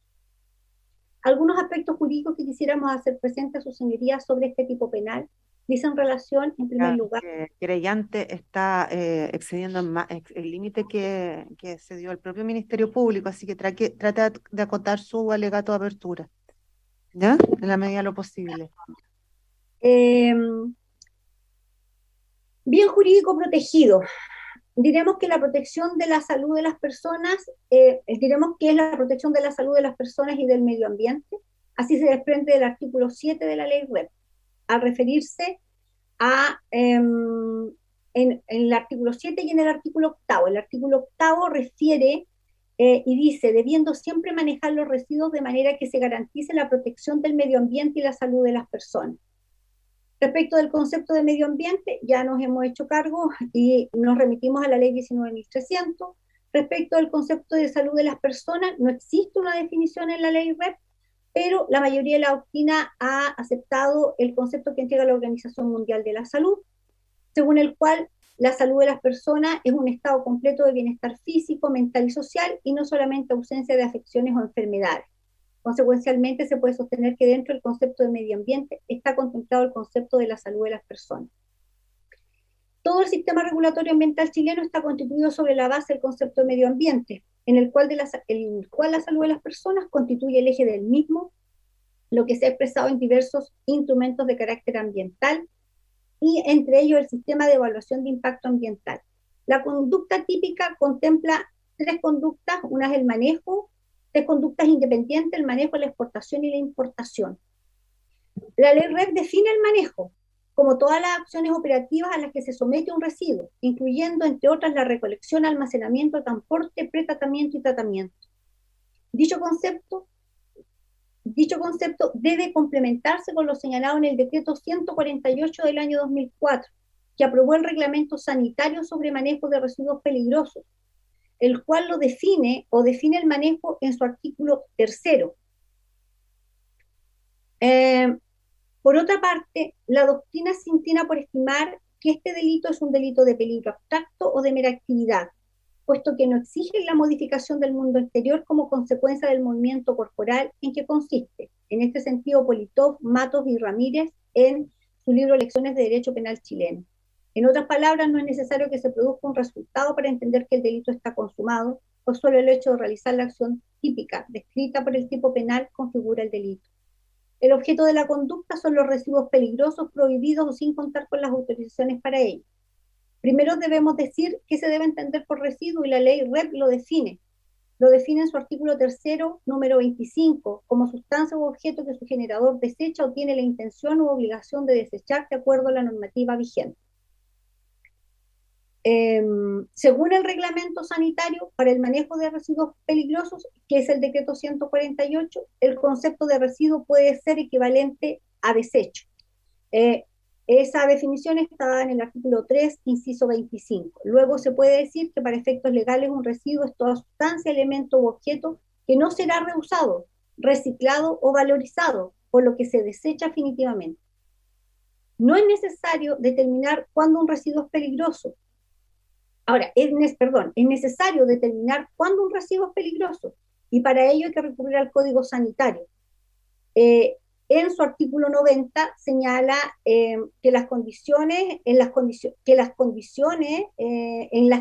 Algunos aspectos jurídicos que quisiéramos hacer presentes a sus señorías sobre este tipo penal dicen relación, en primer lugar, El querellante está excediendo el límite que se dio al propio Ministerio Público, así que trata de acotar su alegato de apertura, ¿ya? En la medida de lo posible. Bien jurídico protegido. Diremos que la protección de la salud de las personas, diremos que es la protección de la salud de las personas y del medio ambiente. Así se desprende del artículo 7 de la ley REP, al referirse a, en el artículo 7 y en el artículo 8. El artículo 8 refiere y dice, debiendo siempre manejar los residuos de manera que se garantice la protección del medio ambiente y la salud de las personas. Respecto del concepto de medio ambiente, ya nos hemos hecho cargo y nos remitimos a la ley 19.300. Respecto del concepto de salud de las personas, no existe una definición en la ley REP, pero la mayoría de la doctrina ha aceptado el concepto que entrega la Organización Mundial de la Salud, según el cual la salud de las personas es un estado completo de bienestar físico, mental y social, y no solamente ausencia de afecciones o enfermedades. Consecuencialmente, se puede sostener que dentro del concepto de medio ambiente está contemplado el concepto de la salud de las personas. Todo el sistema regulatorio ambiental chileno está constituido sobre la base del concepto de medio ambiente, en el cual la salud de las personas constituye el eje del mismo, lo que se ha expresado en diversos instrumentos de carácter ambiental, y entre ellos el sistema de evaluación de impacto ambiental. La conducta típica contempla tres conductas: una es el manejo, tres conductas independientes: el manejo, la exportación y la importación. La ley REP define el manejo como todas las acciones operativas a las que se somete un residuo, incluyendo, entre otras, la recolección, almacenamiento, transporte, pretratamiento y tratamiento. Dicho concepto debe complementarse con lo señalado en el decreto 148 del año 2004, que aprobó el reglamento sanitario sobre manejo de residuos peligrosos, el cual lo define el manejo en su artículo 3. Por otra parte, la doctrina se inclina por estimar que este delito es un delito de peligro abstracto o de mera actividad, puesto que no exige la modificación del mundo exterior como consecuencia del movimiento corporal en que consiste. En este sentido, Politov, Matos y Ramírez, en su libro Lecciones de Derecho Penal Chileno. En otras palabras, no es necesario que se produzca un resultado para entender que el delito está consumado, pues solo el hecho de realizar la acción típica descrita por el tipo penal configura el delito. El objeto de la conducta son los residuos peligrosos, prohibidos o sin contar con las autorizaciones para ello. Primero debemos decir qué se debe entender por residuo, y la ley REP lo define. Lo define en su artículo 3, número 25, como sustancia u objeto que su generador desecha o tiene la intención u obligación de desechar de acuerdo a la normativa vigente. Según el reglamento sanitario para el manejo de residuos peligrosos, que es el decreto 148, el concepto de residuo puede ser equivalente a desecho. Esa definición está dada en el artículo 3, inciso 25. Luego se puede decir que para efectos legales un residuo es toda sustancia, elemento u objeto que no será reusado, reciclado o valorizado, por lo que se desecha definitivamente. No es necesario determinar cuándo un residuo es peligroso. Ahora, es necesario determinar cuándo un residuo es peligroso, y para ello hay que recurrir al Código Sanitario. En su artículo 90 señala que las condiciones en las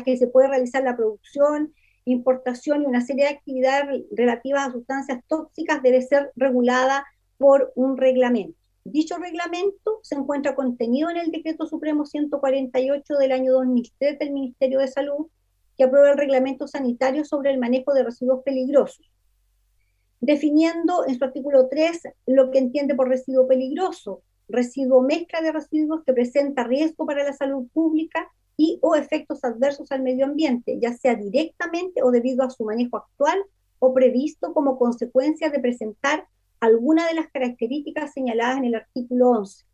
que se puede realizar la producción, importación y una serie de actividades relativas a sustancias tóxicas debe ser regulada por un reglamento. Dicho reglamento se encuentra contenido en el Decreto Supremo 148 del año 2003 del Ministerio de Salud, que aprueba el reglamento sanitario sobre el manejo de residuos peligrosos, definiendo en su artículo 3 lo que entiende por residuo peligroso: residuo mezcla de residuos que presenta riesgo para la salud pública y o efectos adversos al medio ambiente, ya sea directamente o debido a su manejo actual o previsto como consecuencia de presentar alguna de las características señaladas en el artículo 11.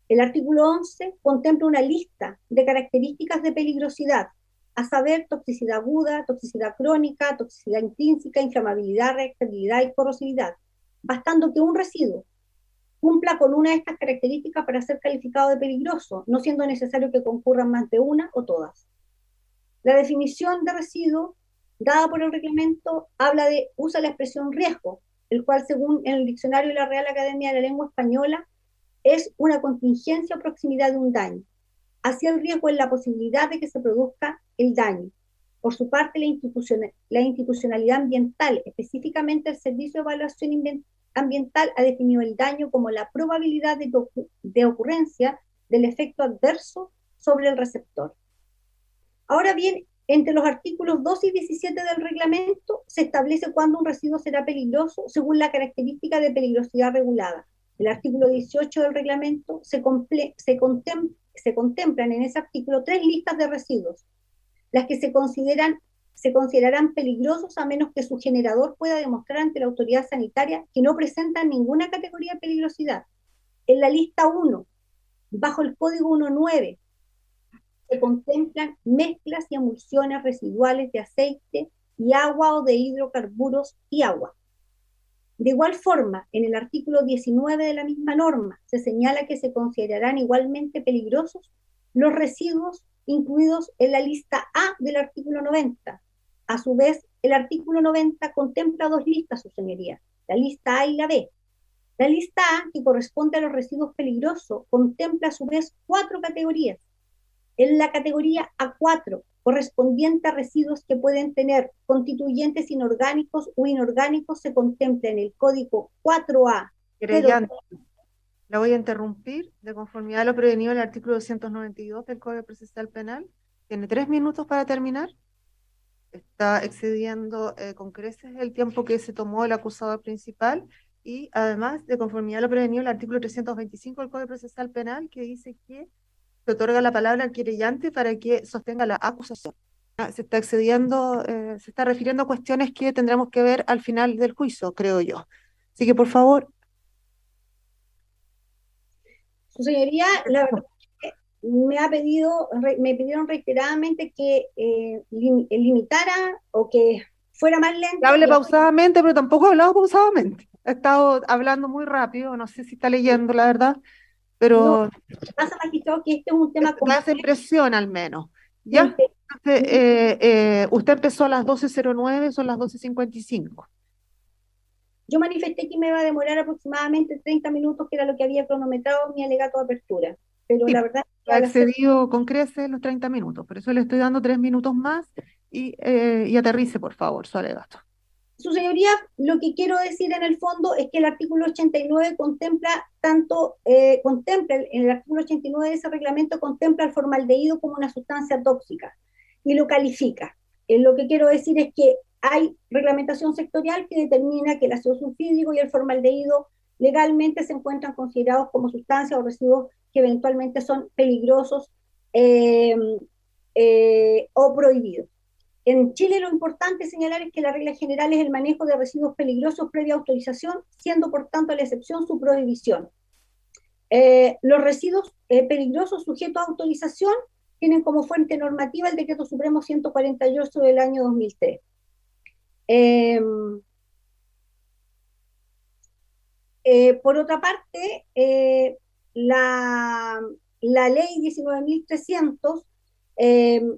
El artículo 11 contempla una lista de características de peligrosidad, a saber, toxicidad aguda, toxicidad crónica, toxicidad intrínseca, inflamabilidad, reactividad y corrosividad, bastando que un residuo cumpla con una de estas características para ser calificado de peligroso, no siendo necesario que concurran más de una o todas. La definición de residuo dada por el reglamento usa la expresión riesgo, el cual, según el diccionario de la Real Academia de la Lengua Española, es una contingencia o proximidad de un daño. Así, el riesgo es la posibilidad de que se produzca el daño. Por su parte, la institucionalidad ambiental, específicamente el Servicio de Evaluación Ambiental, ha definido el daño como la probabilidad de ocurrencia del efecto adverso sobre el receptor. Ahora bien, entre los artículos 2 y 17 del reglamento se establece cuándo un residuo será peligroso según la característica de peligrosidad regulada. El artículo 18 del reglamento se contemplan en ese artículo 3 listas de residuos, las que se considerarán peligrosos a menos que su generador pueda demostrar ante la autoridad sanitaria que no presentan ninguna categoría de peligrosidad. En la lista 1, bajo el código 19, se contemplan mezclas y emulsiones residuales de aceite y agua o de hidrocarburos y agua. De igual forma, en el artículo 19 de la misma norma se señala que se considerarán igualmente peligrosos los residuos incluidos en la lista A del artículo 90. A su vez, el artículo 90 contempla dos listas, su señoría, la lista A y la B. La lista A, que corresponde a los residuos peligrosos, contempla a su vez 4 categorías. En la categoría A4, correspondiente a residuos que pueden tener constituyentes inorgánicos o inorgánicos, se contempla en el código 4A. Querellante, la voy a interrumpir de conformidad a lo prevenido en el artículo 292 del Código Procesal Penal. Tiene 3 minutos para terminar. Está excediendo con creces el tiempo que se tomó el acusador principal y además de conformidad a lo prevenido el artículo 325 del Código Procesal Penal, que dice que se otorga la palabra al querellante para que sostenga la acusación. Se está excediendo, se está refiriendo a cuestiones que tendremos que ver al final del juicio, creo yo. Así que, por favor. Su señoría, la verdad es que me pidieron reiteradamente que limitara o que fuera más lento. Hable pausadamente, pero tampoco he hablado pausadamente. He estado hablando muy rápido, no sé si está leyendo, la verdad, pero no, pasa, magistrado, que este es un tema da esa impresión al menos. ¿Ya? Entonces, usted empezó a las 12:09, son las 12:55. Yo manifesté que me iba a demorar aproximadamente 30 minutos, que era lo que había cronometrado mi alegato de apertura. Pero Sí, la verdad es que ha excedido con creces los 30 minutos, por eso le estoy dando 3 minutos más y aterrice, por favor, su alegato. Su señoría, lo que quiero decir en el fondo es que el artículo 89 en el artículo 89 de ese reglamento contempla el formaldehído como una sustancia tóxica y lo califica. Lo que quiero decir es que hay reglamentación sectorial que determina que el ácido sulfídrico y el formaldehído legalmente se encuentran considerados como sustancias o residuos que eventualmente son peligrosos o prohibidos. En Chile lo importante señalar es que la regla general es el manejo de residuos peligrosos previa autorización, siendo por tanto la excepción su prohibición. Los residuos peligrosos sujetos a autorización tienen como fuente normativa el Decreto Supremo 148 del año 2003. Por otra parte, la ley 19.300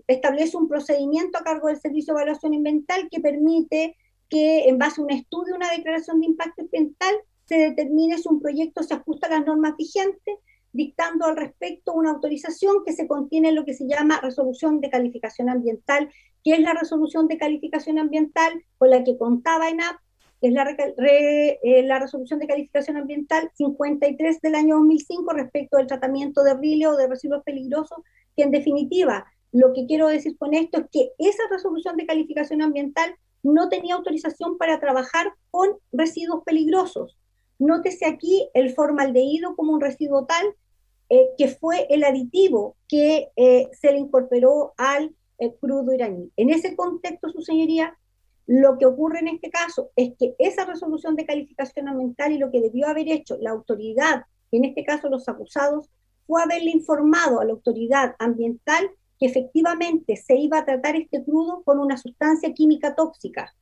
establece un procedimiento a cargo del Servicio de Evaluación Ambiental que permite que, en base a un estudio, una declaración de impacto ambiental, se determine si un proyecto se ajusta a las normas vigentes, dictando al respecto una autorización que se contiene en lo que se llama resolución de calificación ambiental, que es la resolución de calificación ambiental con la que contaba ENAP, es la resolución de calificación ambiental 53 del año 2005 respecto del tratamiento de riles o de residuos peligrosos, que en definitiva, lo que quiero decir con esto es que esa resolución de calificación ambiental no tenía autorización para trabajar con residuos peligrosos. Nótese aquí el formaldehído como un residuo tal que fue el aditivo que se le incorporó al crudo iraní. En ese contexto, su señoría, lo que ocurre en este caso es que esa resolución de calificación ambiental y lo que debió haber hecho la autoridad, en este caso los acusados, fue haberle informado a la autoridad ambiental que efectivamente se iba a tratar este crudo con una sustancia química tóxica.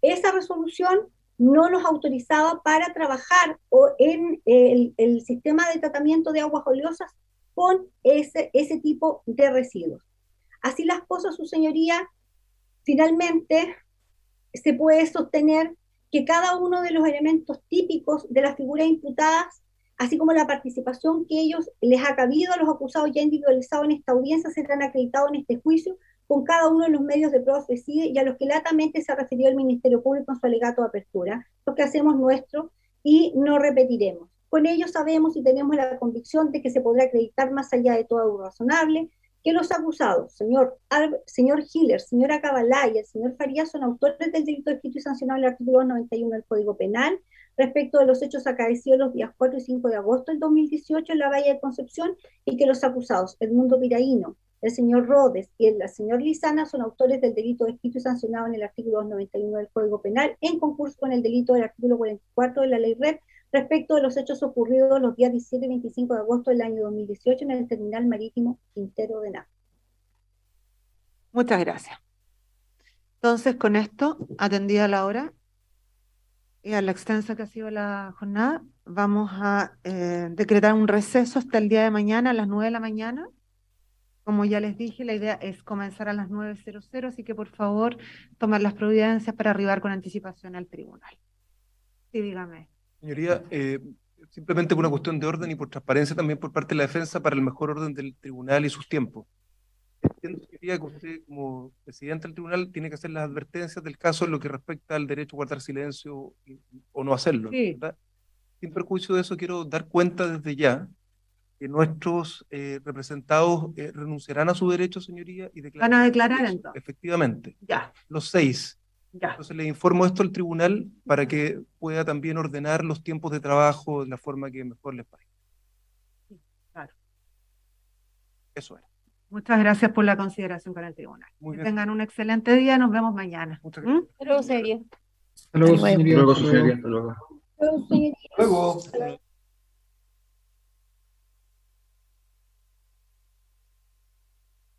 Esa resolución no los autorizaba para trabajar en el sistema de tratamiento de aguas oleosas con ese tipo de residuos. Así las cosas, su señoría, finalmente se puede sostener que cada uno de los elementos típicos de las figuras imputadas, así como la participación que ellos les ha cabido a los acusados ya individualizados en esta audiencia, serán acreditados en este juicio con cada uno de los medios de prueba ofrecidos y a los que latamente se ha referido el Ministerio Público en su alegato de apertura, lo que hacemos nuestro y no repetiremos. Con ello sabemos y tenemos la convicción de que se podrá acreditar más allá de todo algo razonable que los acusados, señor Hiller, señora Cabalá y el señor Farías, son autores del delito descrito y sancionado en el artículo 91 del Código Penal respecto de los hechos acaecidos los días 4 y 5 de agosto del 2018 en la Bahía de Concepción, y que los acusados Edmundo Piraíno, el señor Rodes y el señor Lizana son autores del delito descrito y sancionado en el artículo 291 del Código Penal en concurso con el delito del artículo 44 de la Ley REP respecto de los hechos ocurridos los días 17 y 25 de agosto del año 2018 en el terminal marítimo Quintero de Nava. Muchas gracias. Entonces, con esto, atendida la hora y a la extensa que ha sido la jornada, vamos a decretar un receso hasta el día de mañana a las 9 de la mañana Como ya les dije, la idea es comenzar a las 9:00, así que por favor, tomar las providencias para arribar con anticipación al tribunal. Sí, dígame. Señoría, simplemente por una cuestión de orden y por transparencia también por parte de la defensa para el mejor orden del tribunal y sus tiempos. Entiendo, señoría, que usted como presidente del tribunal tiene que hacer las advertencias del caso en lo que respecta al derecho a guardar silencio o no hacerlo, Sí. ¿verdad? Sin perjuicio de eso, quiero dar cuenta desde ya que nuestros representados renunciarán a su derecho, señoría, y ¿Van a declarar eso, entonces? efectivamente, Ya, los 6. ya. Entonces le informo esto al tribunal para que pueda también ordenar los tiempos de trabajo de la forma que mejor les parezca. Claro. Eso era. Muchas gracias por la consideración con el tribunal. Muy Que bien. tengan un excelente día, nos vemos mañana. Muchas gracias. Pero sería. Hasta luego, Hasta señoría. luego, Hasta señoría. luego. Hasta luego. Pero, señoría, Luego.